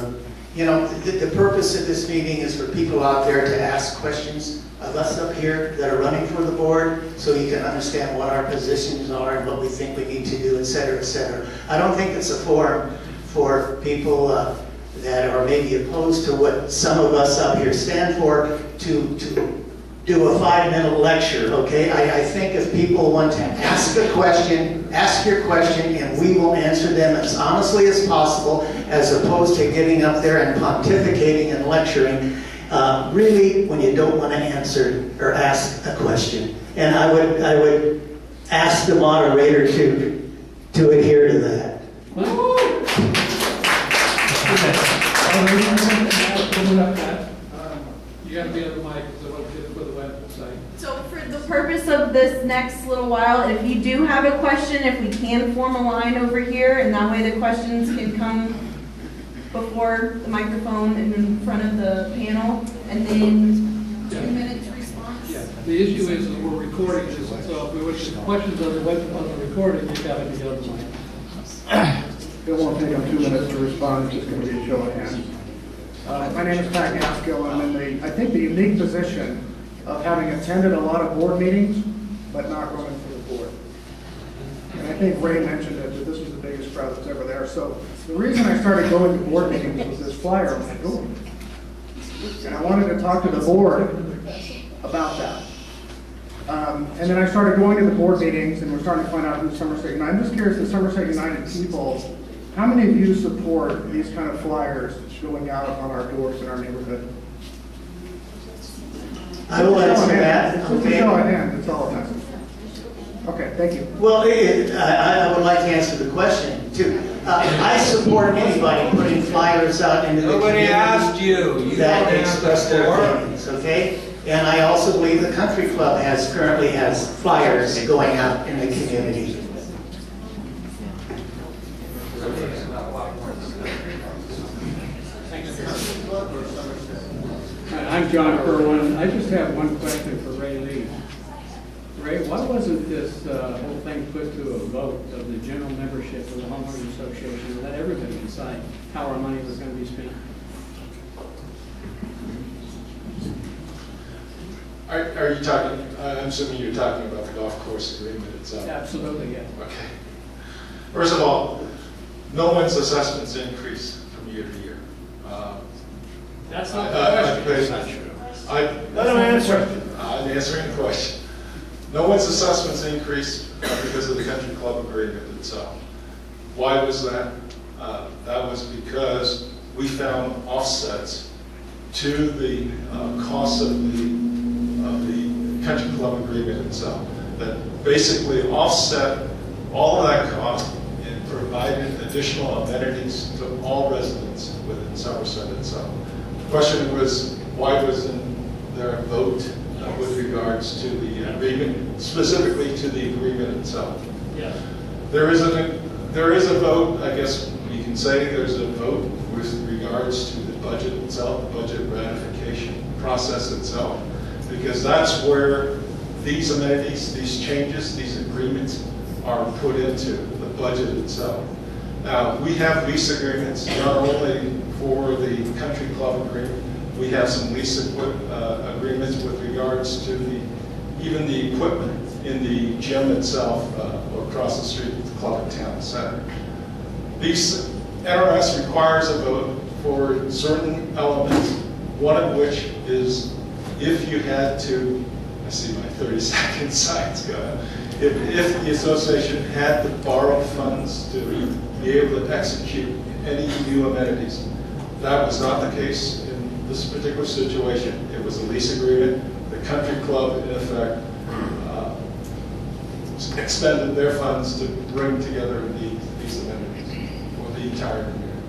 the purpose of this meeting is for people out there to ask questions of us up here that are running for the board, so you can understand what our positions are and what we think we need to do, et cetera, et cetera. I don't think it's a forum for people that are maybe opposed to what some of us up here stand for to do a 5-minute lecture, okay? I think if people want to ask a question, ask your question, and we will answer them as honestly as possible, as opposed to getting up there and pontificating and lecturing, really, when you don't want to answer or ask a question. And I would ask the moderator to adhere to that. You got to be on the mic because I want to get it for the website. So for the purpose of this next little while, if you do have a question, if we can form a line over here, and that way the questions can come before the microphone and in front of the panel, and then 2 minutes response. Yeah. The issue is that we're recording this, so if we wish questions on the recording, you've got to be on the mic. It won't take them 2 minutes to respond, it's just going to be a show of hands. My name is Pat Gaskill. I'm in I think the unique position of having attended a lot of board meetings, but not running for the board. And I think Ray mentioned it, that this was the biggest crowd that's ever there. So the reason I started going to board meetings was this flyer on my door. And I wanted to talk to the board about that. And then I started going to the board meetings, and we're starting to find out who's Somersett United. I'm just curious, the Somersett United people, how many of you support these kind of flyers going out on our doors in our neighborhood? I will answer that. It's a show of hands, that's all I'm asking. Okay, thank you. Well, I would like to answer the question, too. I support anybody putting flyers out into the community. Nobody asked you. You that don't express ask their for it. opinions, okay? And I also believe the country club currently has flyers going out in the community. I'm John Kerwin. I just have one question for Ray Lee. Ray, why wasn't this whole thing put to a vote of the general membership of the homeowners association and let everybody decide how our money was going to be spent? Are you talking, I'm assuming you're talking about the golf course agreement itself? Absolutely, yeah. Okay. First of all, no one's assessments increase from year to year. That's not the question. Let him answer. I'm answering the question. No one's assessments increased because of the country club agreement itself. Why was that? That was because we found offsets to the cost of the country club agreement itself that basically offset all of that cost and provided additional amenities to all residents within Somersett itself. The question was, why wasn't there a vote with regards to the agreement, specifically to the agreement itself? Yeah. There is a vote, I guess we can say there's a vote with regards to the budget itself, the budget ratification process itself, because that's where these amenities, these changes, these agreements are put into the budget itself. Now, we have lease agreements not only for the country club agreement, we have some lease agreements with regards to even the equipment in the gym itself across the street at the Club and Town Center. These NRS requires a vote for certain elements, one of which is if you had to, I see my 30-second signs going, if the association had to borrow funds to be able to execute any new amenities. That was not the case in this particular situation. It was a lease agreement. The country club, in effect, expended their funds to bring together these amenities for the entire community.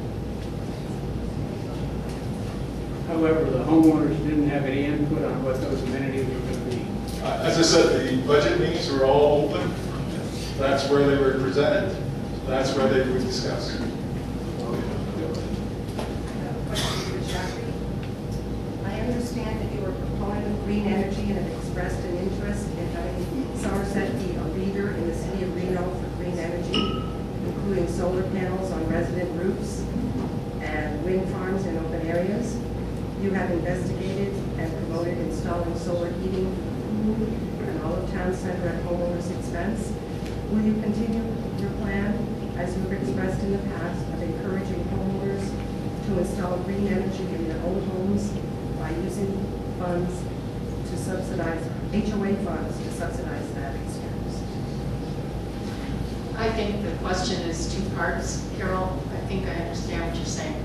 However, the homeowners didn't have any input on what those amenities were going to be. As I said, the budget meetings were all open. That's where they were presented. That's where they were discussed. I understand that you are a proponent of green energy and have expressed an interest in having Somersett be a leader in the city of Reno for green energy, including solar panels on resident roofs. You have investigated and promoted installing solar heating and all of town center at homeowners' expense. Will you continue your plan, as you have expressed in the past, of encouraging homeowners to install green energy in their own homes by using funds to subsidize, HOA funds to subsidize that expense? I think the question is two parts, Carol. I think I understand what you're saying.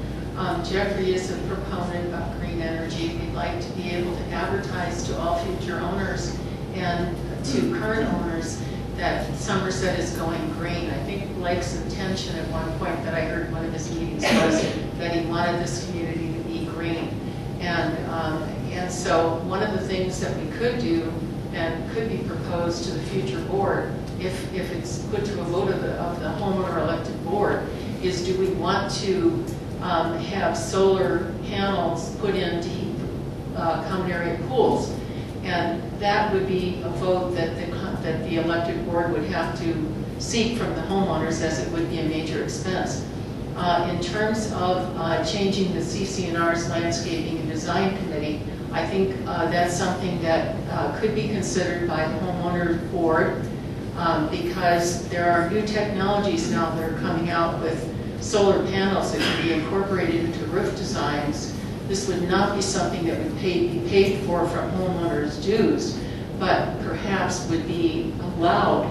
Jeffrey is a proponent of green energy. We'd like to be able to advertise to all future owners and to current owners that Somersett is going green. I think Blake's intention at one point that I heard in one of his meetings was that he wanted this community to be green. And so one of the things that we could do and could be proposed to the future board, if it's put to a vote of the homeowner elected board, is do we want to have solar panels put in to heat common area pools? And that would be a vote that the elected board would have to seek from the homeowners, as it would be a major expense. In terms of changing the CC&R's landscaping and design committee, I think that's something that could be considered by the homeowner board because there are new technologies now that are coming out with solar panels that can be incorporated into roof designs. This would not be something that would be paid for from homeowners' dues, but perhaps would be allowed,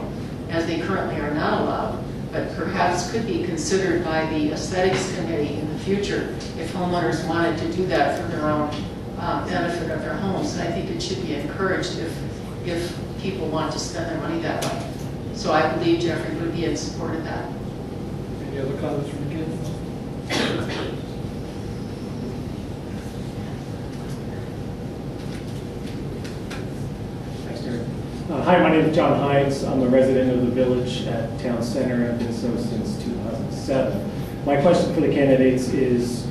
as they currently are not allowed, but perhaps could be considered by the aesthetics committee in the future if homeowners wanted to do that for their own benefit of their homes. And I think it should be encouraged if people want to spend their money that way. So I believe Jeffrey would be in support of that. Any other comments from the kids? Hi, my name is John Hines. I'm a resident of the village at Town Center. I've been so since 2007. My question for the candidates is,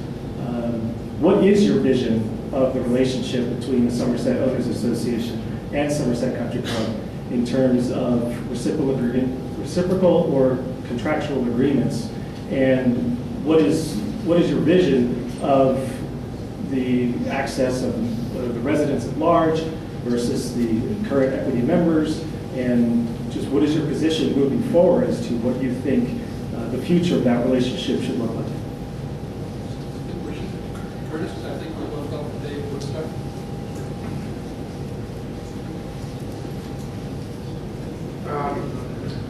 what is your vision of the relationship between the Somersett Owners Association and Somersett Country Club in terms of reciprocal or contractual agreements? And what is your vision of the access of the residents at large versus the current equity members, and just what is your position moving forward as to what you think the future of that relationship should look like? Curtis, I think we're both up to Dave. Would start.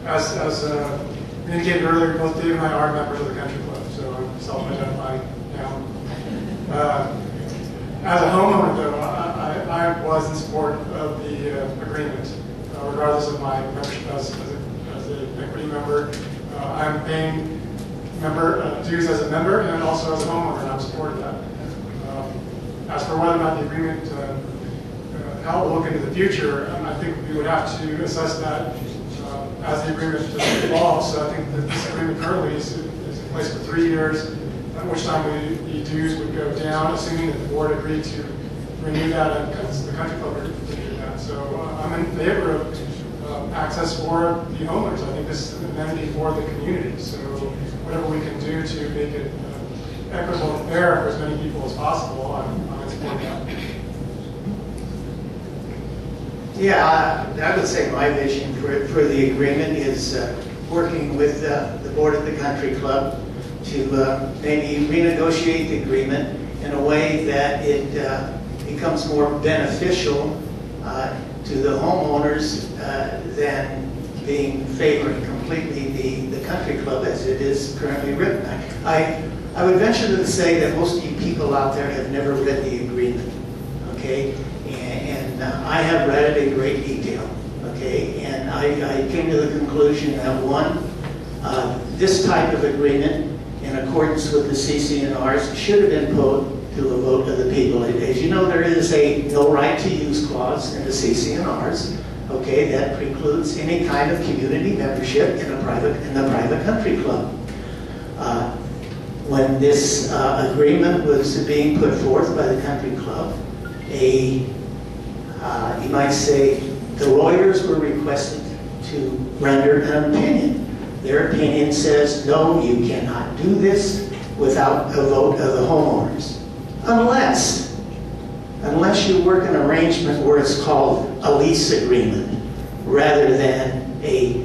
As indicated earlier, both Dave and I are members of the country club, so I'm self-identified now. As a homeowner, though, I was in support of the agreement, regardless of my membership as an equity member. I'm paying dues as a member and also as a homeowner, and I'm supporting that. As for whether or not the agreement, how it will look into the future, I think we would have to assess that as the agreement evolves. So I think that this agreement currently is in place for 3 years, at which time the dues would go down, assuming that the board agreed to renew that and the country club agreed to do that. So I'm in favor of access for the homeowners. I think this is an amenity for the community. So whatever we can do to make it equitable and fair for as many people as possible, I'm in support of that. Yeah, I would say my vision for the agreement is working with the board of the country club to maybe renegotiate the agreement in a way that it becomes more beneficial to the homeowners than being favoring completely the country club as it is currently written. I would venture to say that most of you people out there have never read the agreement, okay? And I have read it in great detail, okay? And I came to the conclusion that one, this type of agreement in accordance with the CC&Rs should have been put to a vote of the people. As you know, there is a no right to use clause in the CC&Rs, okay, that precludes any kind of community membership in the private country club. When this agreement was being put forth by the country club, you might say the lawyers were requested to render an opinion. Their opinion says, no, you cannot do this without a vote of the homeowners, unless unless you work an arrangement where it's called a lease agreement rather than a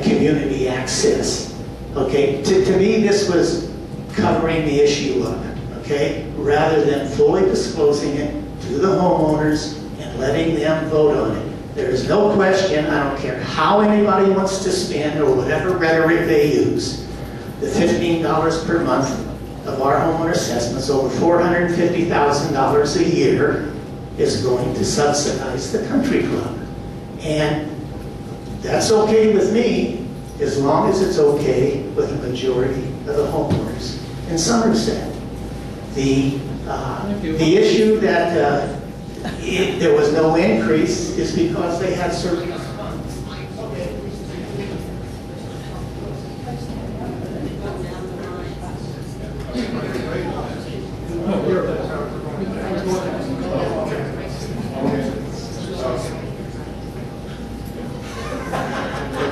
community access. Okay, to me this was covering the issue of it, okay, rather than fully disclosing it to the homeowners and letting them vote on it. There is no question, I don't care how anybody wants to spend or whatever rhetoric they use, the $15 per month of our homeowner assessments, over $450,000 a year, is going to subsidize the country club. And that's okay with me, as long as it's okay with the majority of the homeowners in Somerset. The issue that there was no increase is because they had certain.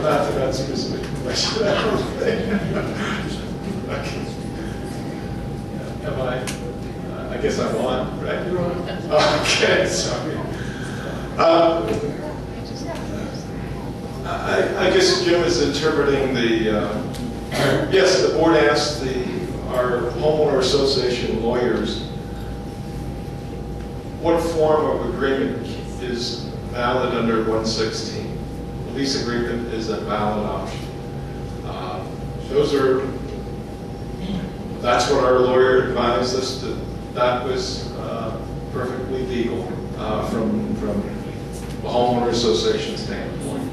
Not to that specific question, I don't think. Okay. Am I guess I'm on, right? You're on. Okay, sorry. I guess Jim is interpreting the, yes, the board asked our homeowner association lawyers what form of agreement is valid under 116. The lease agreement is a valid option. That's what our lawyer advised us, that was perfectly legal from the homeowner association standpoint.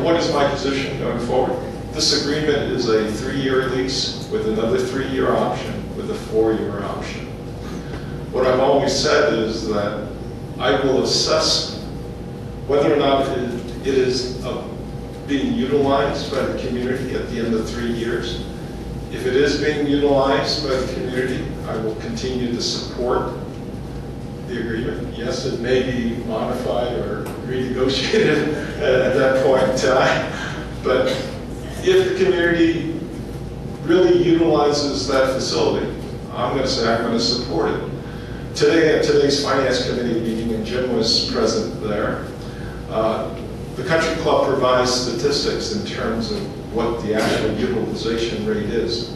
What is my position going forward? This agreement is a 3-year lease with another 3-year option with a 4-year option. What I've always said is that I will assess whether or not it is being utilized by the community at the end of 3 years. If it is being utilized by the community, I will continue to support the agreement. Yes, it may be modified or renegotiated at that point in time, but if the community really utilizes that facility, I'm going to say I'm going to support it. Today, at today's Finance Committee meeting, and Jim was present there, the country club provides statistics in terms of what the actual utilization rate is.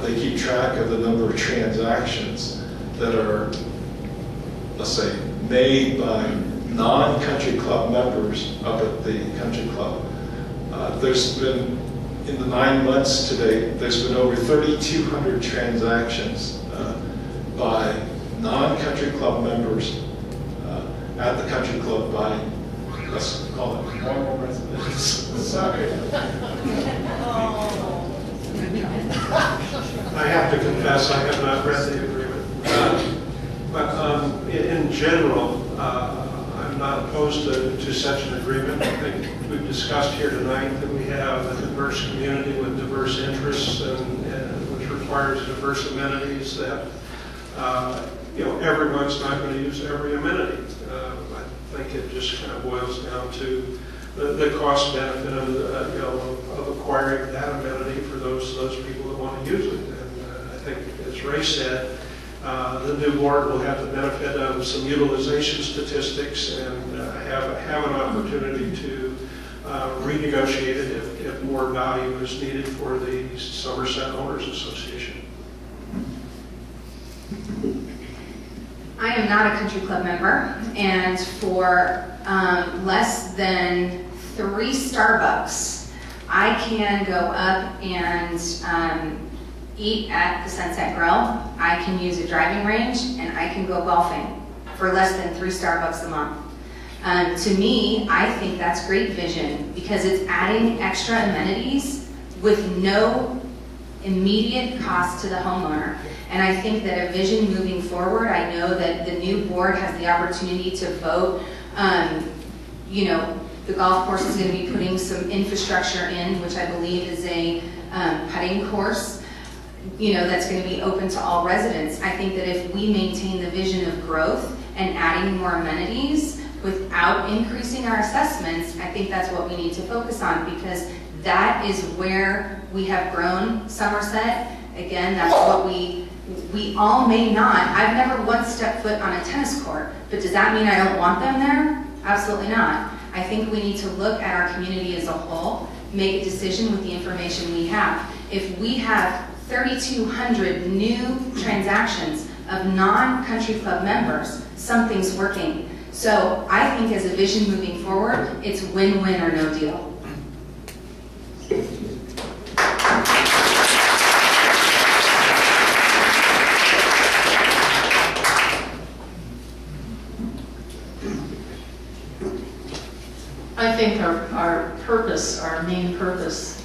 They keep track of the number of transactions that are, let's say, made by non-country club members up at the country club. There's been, in the 9 months to date, there's been over 3,200 transactions by non-country club members at the country club by, let's call it, normal residents. Sorry. I have to confess, I have not read the agreement. But in general, I'm not opposed to such an agreement. I think we've discussed here tonight that we have a diverse community with diverse interests, and which requires diverse amenities that everyone's not going to use every amenity. I think it just kind of boils down to the cost benefit of acquiring that amenity for those people that want to use it. And I think, as Ray said, the new board will have the benefit of some utilization statistics and have an opportunity to renegotiate it if more value is needed for the Somersett Owners Association. I am not a country club member, and for less than 3 Starbucks, I can go up and eat at the Sunset Grill. I can use a driving range, and I can go golfing for less than 3 Starbucks a month. To me, I think that's great vision because it's adding extra amenities with no immediate cost to the homeowner. And I think that a vision moving forward, I know that the new board has the opportunity to vote. The golf course is going to be putting some infrastructure in, which I believe is a putting course, that's going to be open to all residents. I think that if we maintain the vision of growth and adding more amenities without increasing our assessments, I think that's what we need to focus on, because that is where we have grown Somerset. Again, that's what we We all may not. I've never once stepped foot on a tennis court, but does that mean I don't want them there? Absolutely not. I think we need to look at our community as a whole, make a decision with the information we have. If we have 3,200 new transactions of non-country club members, something's working. So I think as a vision moving forward, it's win-win or no deal. I think our purpose, our main purpose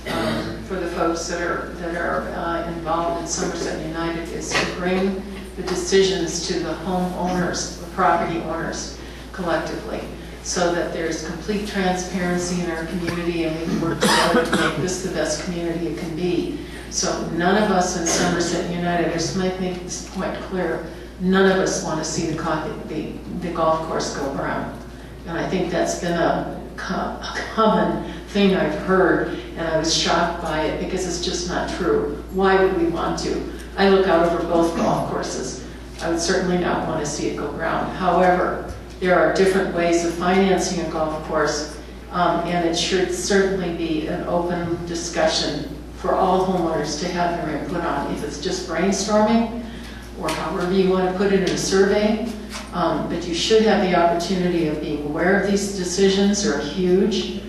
for the folks that are involved in Somersett United is to bring the decisions to the homeowners, the property owners collectively, so that there's complete transparency in our community and we can work together to make this the best community it can be. So none of us in Somersett United, I just might make this point clear, none of us want to see the golf course go around. And I think that's been a common thing I've heard, and I was shocked by it because it's just not true. Why would we want to? I look out over both golf courses. I would certainly not want to see it go around. However, there are different ways of financing a golf course, and it should certainly be an open discussion for all homeowners to have their input on. If it's just brainstorming, or however you want to put it in a survey, but you should have the opportunity of being aware of these decisions. Are huge.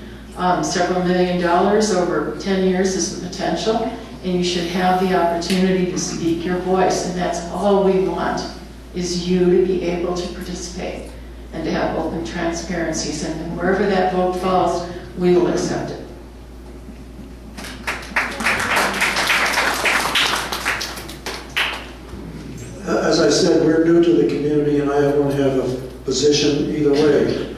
Several $1 million over 10 years is the potential, and you should have the opportunity to speak your voice, and that's all we want, is you to be able to participate and to have open transparencies, and wherever that vote falls, we will accept it. As I said, we're new to the community and I don't have a position either way.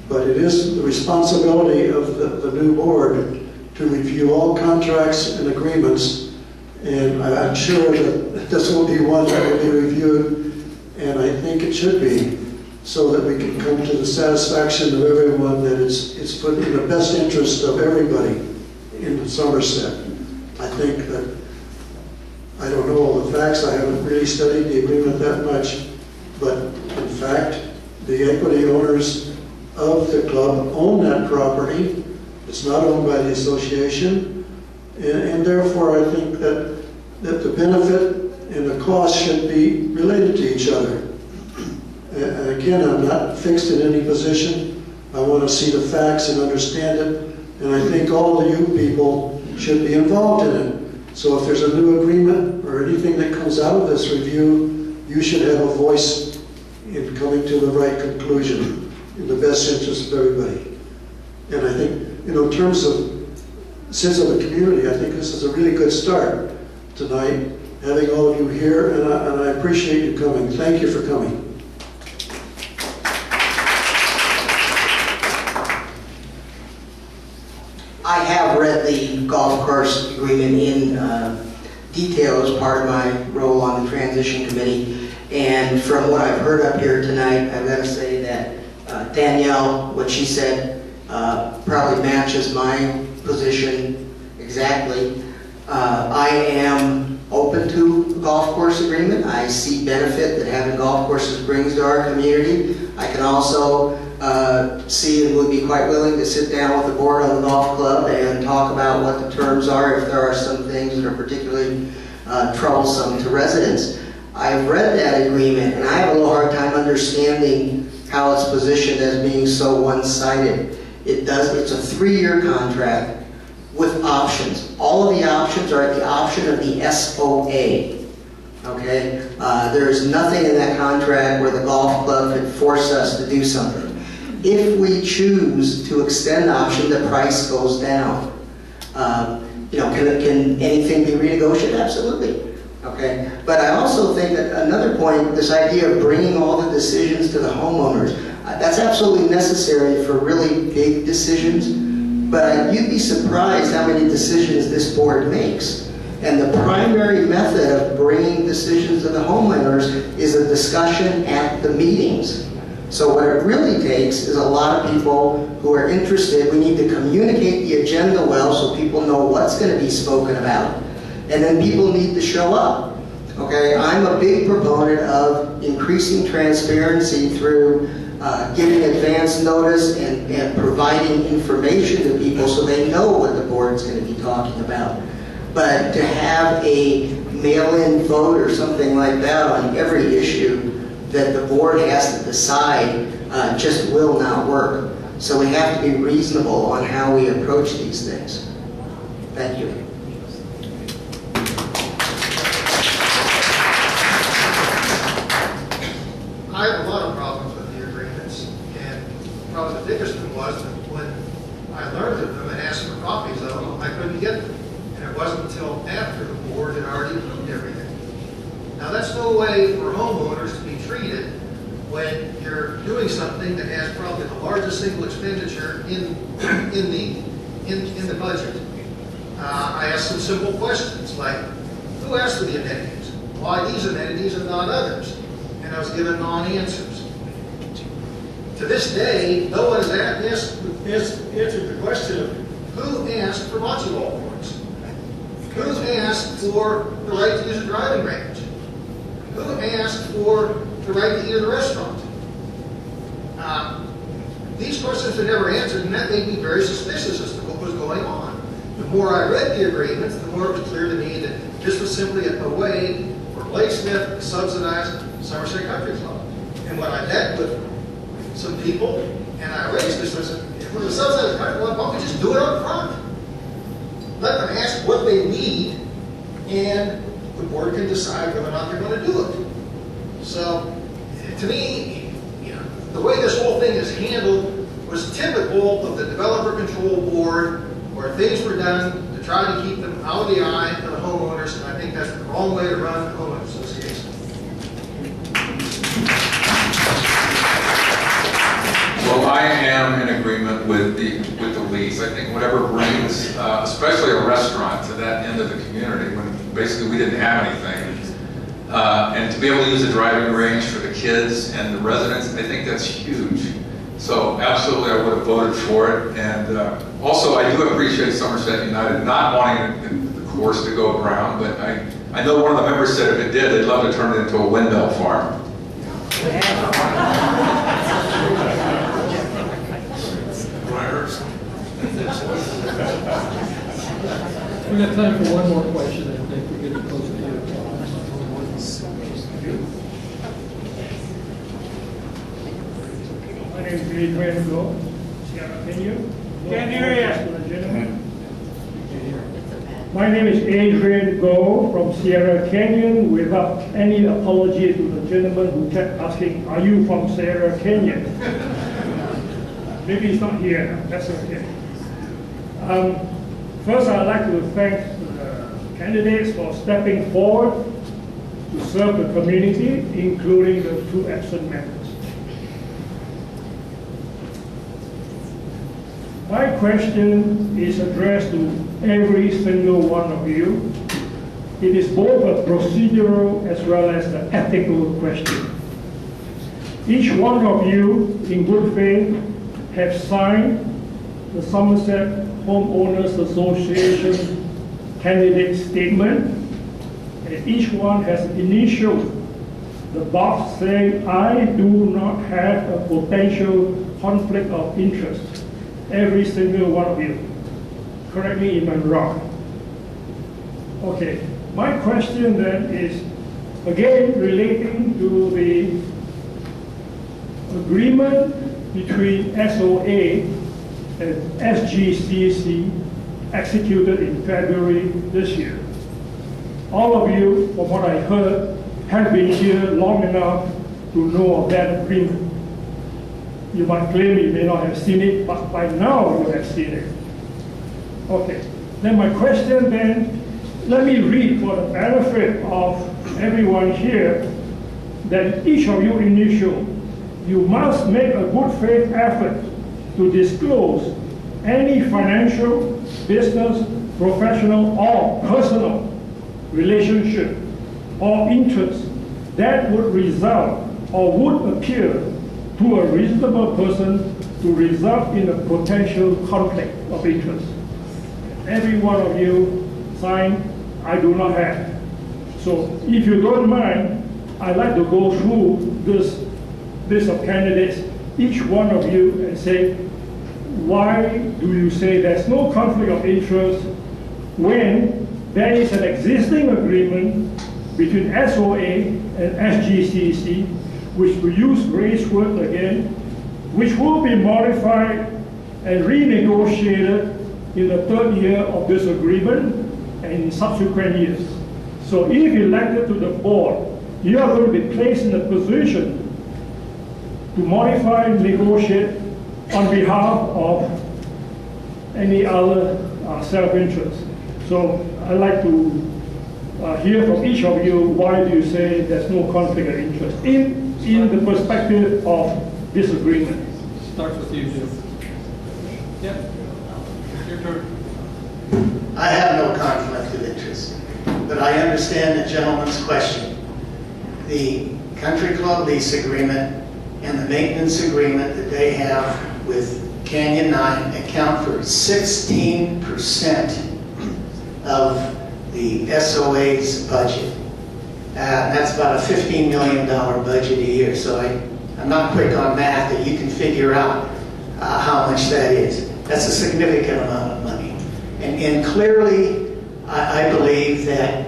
But it is the responsibility of the new board to review all contracts and agreements. And I'm sure that this will be one that will be reviewed, and I think it should be, so that we can come to the satisfaction of everyone that it's put in the best interest of everybody in Somerset. I think that I don't know all the facts, I haven't really studied the agreement that much, but in fact, the equity owners of the club own that property. It's not owned by the association, and therefore I think that the benefit and the cost should be related to each other. And again, I'm not fixed in any position. I want to see the facts and understand it, and I think all of you people should be involved in it. So if there's a new agreement or anything that comes out of this review, you should have a voice in coming to the right conclusion in the best interest of everybody. And I think, in terms of sense of the community, I think this is a really good start tonight, having all of you here, and I appreciate you coming. Thank you for coming. I have read the golf course agreement in detail as part of my role on the transition committee, and from what I've heard up here tonight, I've got to say that Danielle, what she said, probably matches my position exactly. I am open to a golf course agreement. I see benefit that having golf courses brings to our community. I can also see and would be quite willing to sit down with the board on the golf club and talk about what the terms are if there are some things that are particularly troublesome to residents. I've read that agreement and I have a little hard time understanding how it's positioned as being so one-sided. It's a 3-year contract with options. All of the options are at the option of the SOA. Okay? There is nothing in that contract where the golf club could force us to do something. If we choose to extend the option, the price goes down. Can anything be renegotiated? Absolutely. Okay. But I also think that another point, this idea of bringing all the decisions to the homeowners, that's absolutely necessary for really big decisions. But you'd be surprised how many decisions this board makes. And the primary method of bringing decisions to the homeowners is a discussion at the meetings. So what it really takes is a lot of people who are interested. We need to communicate the agenda well so people know what's going to be spoken about. And then people need to show up. Okay, I'm a big proponent of increasing transparency through giving advance notice and providing information to people so they know what the board's going to be talking about. But to have a mail-in vote or something like that on every issue that the board has to decide just will not work. So we have to be reasonable on how we approach these things. Thank you. I have a lot of problems with the agreements, and probably the biggest one was that when I learned of them and asked for copies of them, I couldn't get them. And it wasn't until after the board had already approved everything. Now that's no way for homeowners to be treated when you're doing something that has probably the largest single expenditure in the budget. I asked some simple questions like, who asked for the amenities? Why these amenities and not others? And I was given non-answers. To this day, no one has answered the question of who asked for bocce ball courts? Who asked for the right to use a driving range? Who asked for the right to eat at a restaurant? These questions were never answered, and that made me very suspicious as to what was going on. The more I read the agreements, the more it was clear to me that this was simply a way for Blake Smith to subsidize Somersett Country Club. And when I met with some people, and I raised this, I said, if we're going to subsidize the country club, why don't we just do it up front? Let them ask what they need, and the board can decide whether or not they're going to do it. So, to me, the way this whole thing is handled was typical of the Developer Control Board, where things were done to try to keep them out of the eye of the homeowners, and I think that's the wrong way to run a homeowners association. Well, I am in agreement with the lease. I think whatever brings, especially a restaurant, to that end of the community, when basically we didn't have anything, and to be able to use a driving range for the kids and the residents, I think that's huge. So absolutely, I would have voted for it. And also, I do appreciate Somersett United not wanting the course to go around, but I know one of the members said if it did, they'd love to turn it into a windmill farm. We got time for one more question. I think we're getting close to it. My name is Adrian Go, Sierra Canyon. Can't hear you. My name is Adrian Go from Sierra Canyon, without any apology to the gentleman who kept asking, are you from Sierra Canyon? Maybe he's not here now, that's okay. First, I'd like to thank the candidates for stepping forward to serve the community, including the two absent members. My question is addressed to every single one of you. It is both a procedural as well as an ethical question. Each one of you, in good faith, have signed the Somersett Homeowners Association candidate statement, and each one has initialed the box saying, I do not have a potential conflict of interest. Every single one of you. Correct me if I'm wrong. Okay, my question then is, again, relating to the agreement between SOA and SGCC executed in February this year. All of you, from what I heard, have been here long enough to know of that agreement. You might claim you may not have seen it, but by now you have seen it. Okay, then my question then, let me read for the benefit of everyone here, that each of you initial, you must make a good faith effort to disclose any financial, business, professional, or personal relationship or interest that would result or would appear to a reasonable person to result in a potential conflict of interest. Every one of you signed, I do not have. So if you don't mind, I'd like to go through this list of candidates, each one of you, and say, why do you say there's no conflict of interest when there is an existing agreement between SOA and SGCC, which we use Ray's word again, which will be modified and renegotiated in the third year of this agreement and in subsequent years. So if elected to the board, you are going to be placed in a position to modify and negotiate on behalf of any other self-interest. So I'd like to hear from each of you, why do you say there's no conflict of interest in the perspective of this agreement? Starts with you, Jim. Yeah, your turn. I have no conflict of interest, but I understand the gentleman's question. The country club lease agreement and the maintenance agreement that they have with Canyon 9 account for 16% of the SOA's budget. That's about a $15 million budget a year, so I'm not quick on math, but you can figure out how much that is. That's a significant amount of money. And clearly, I believe that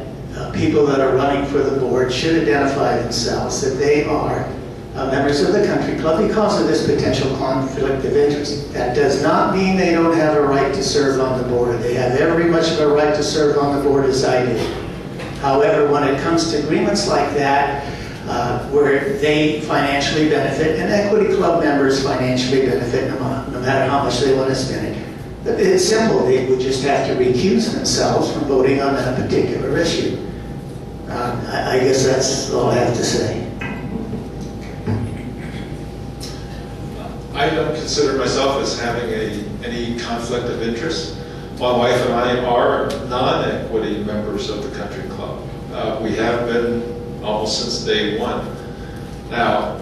people that are running for the board should identify themselves that they are members of the country club because of this potential conflict of interest. That does not mean they don't have a right to serve on the board. They have every much of a right to serve on the board as I do. However, when it comes to agreements like that, where they financially benefit and equity club members financially benefit no matter how much they want to spend it, it's simple. They would just have to recuse themselves from voting on that particular issue. I guess that's all I have to say. I don't consider myself as having any conflict of interest. My wife and I are non-equity members of the country club. We have been almost since day one. Now,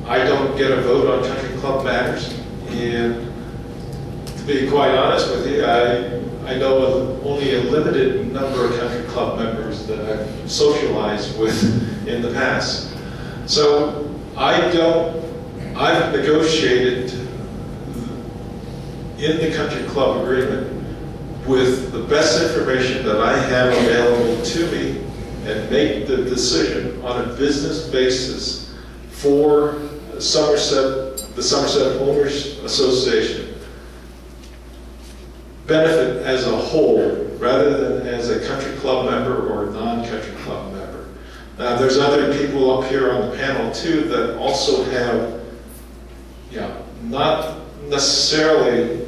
I don't get a vote on country club matters, and to be quite honest with you, I know only a limited number of country club members that I've socialized with in the past. So I've negotiated in the country club agreement with the best information that I have available to me and make the decision on a business basis for Somersett, the Somersett Owners Association benefit as a whole rather than as a country club member or a non-country club member. Now there's other people up here on the panel too that also have not necessarily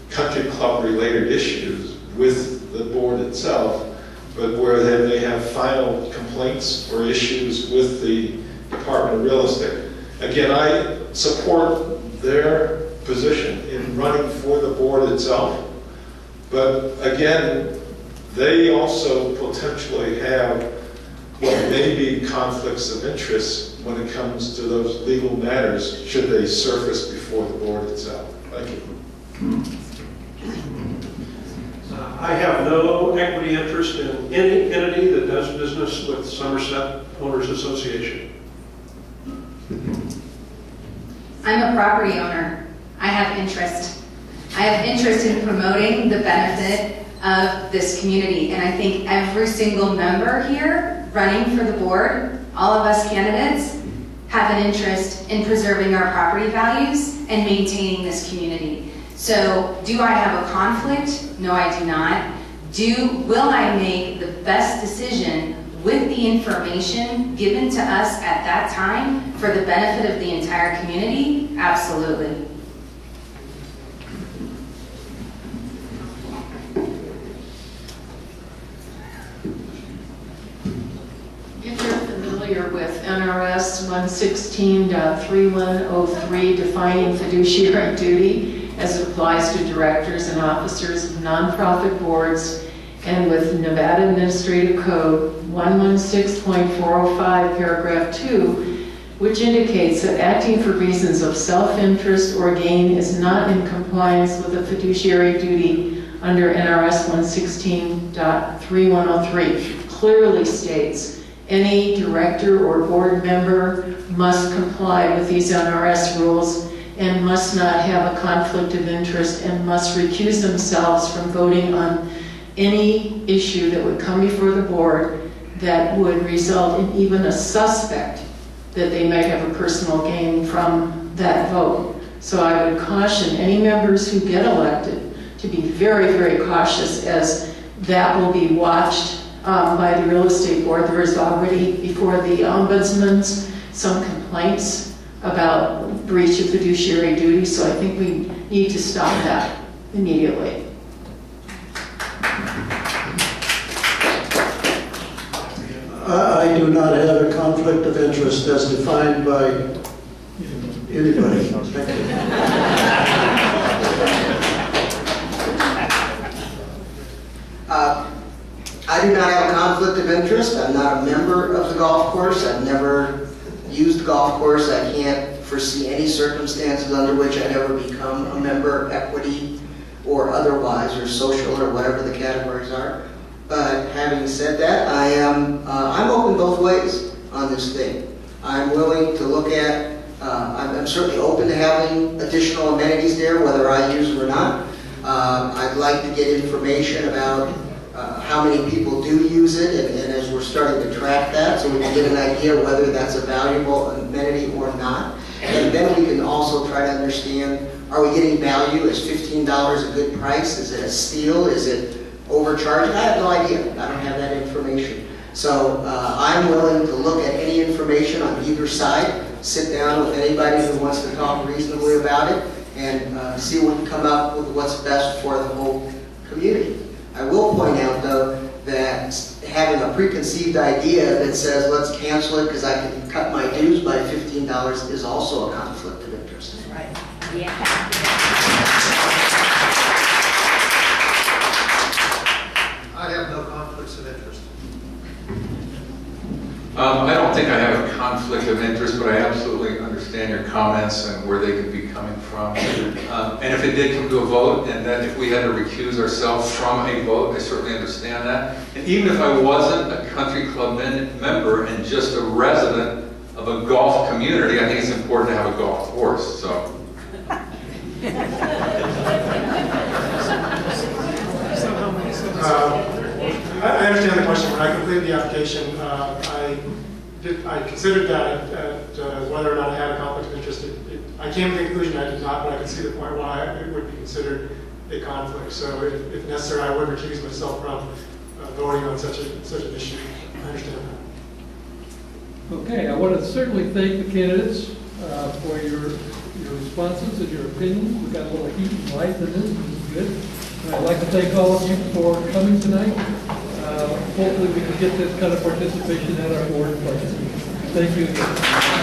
country club related issues with the board itself, but where they have final complaints or issues with the Department of Real Estate. Again, I support their position in running for the board itself, but again, they also potentially have what may be conflicts of interest when it comes to those legal matters should they surface before the board itself. Thank you. I have no equity interest in any entity that does business with Somersett Owners Association. I'm a property owner. I have interest. I have interest in promoting the benefit of this community. And I think every single member here running for the board, all of us candidates, have an interest in preserving our property values and maintaining this community. So, do I have a conflict? No, I do not. Will I make the best decision with the information given to us at that time for the benefit of the entire community? Absolutely. If you're familiar with NRS 116.3103 defining fiduciary duty as it applies to directors and officers of nonprofit boards, and with Nevada Administrative Code 116.405 paragraph 2, which indicates that acting for reasons of self-interest or gain is not in compliance with a fiduciary duty under NRS 116.3103. clearly states any director or board member must comply with these NRS rules and must not have a conflict of interest and must recuse themselves from voting on any issue that would come before the board that would result in even a suspect that they might have a personal gain from that vote. So I would caution any members who get elected to be very, very cautious, as that will be watched by the real estate board. There is already, before the ombudsman's, some complaints about breach of fiduciary duty, so I think we need to stop that immediately. I do not have a conflict of interest as defined by anybody. Thank you. I do not have a conflict of interest. I'm not a member of the golf course. I've never used the golf course. I can't foresee any circumstances under which I'd ever become a member, equity or otherwise, or social, or whatever the categories are. But having said that, I'm open both ways on this thing. I'm willing to look at, I'm certainly open to having additional amenities there, whether I use them or not. I'd like to get information about how many people do use it, and as we're starting to track that, so we can get an idea whether that's a valuable amenity or not. And then we can also try to understand, are we getting value? Is $15 a good price? Is it a steal? Is it overcharging? I have no idea. I don't have that information. So I'm willing to look at any information on either side, sit down with anybody who wants to talk reasonably about it, and see what we can come up with what's best for the whole community. I will point out, though, that having a preconceived idea that says, let's cancel it because I can cut my dues by $15 is also a conflict of interest. Right. Yeah. I have no conflicts of interest. I don't think I have a conflict of interest, but I absolutely understand your comments and where they could be coming from. And if it did come to a vote, and that if we had to recuse ourselves from a vote, I certainly understand that. And even if I wasn't a country club member and just a resident of a golf community, I think it's important to have a golf course. So. I understand the question. When I completed the application, I considered that whether or not I had a conflict of interest. I came to the conclusion I did not, but I can see the point why it would be considered a conflict. So if necessary, I would recuse myself from voting on such an issue. I understand that. Okay, I want to certainly thank the candidates for your responses and your opinions. We got a little heat and light to this, which is good. And I'd like to thank all of you for coming tonight. Hopefully we can get this kind of participation at our board. Thank you again.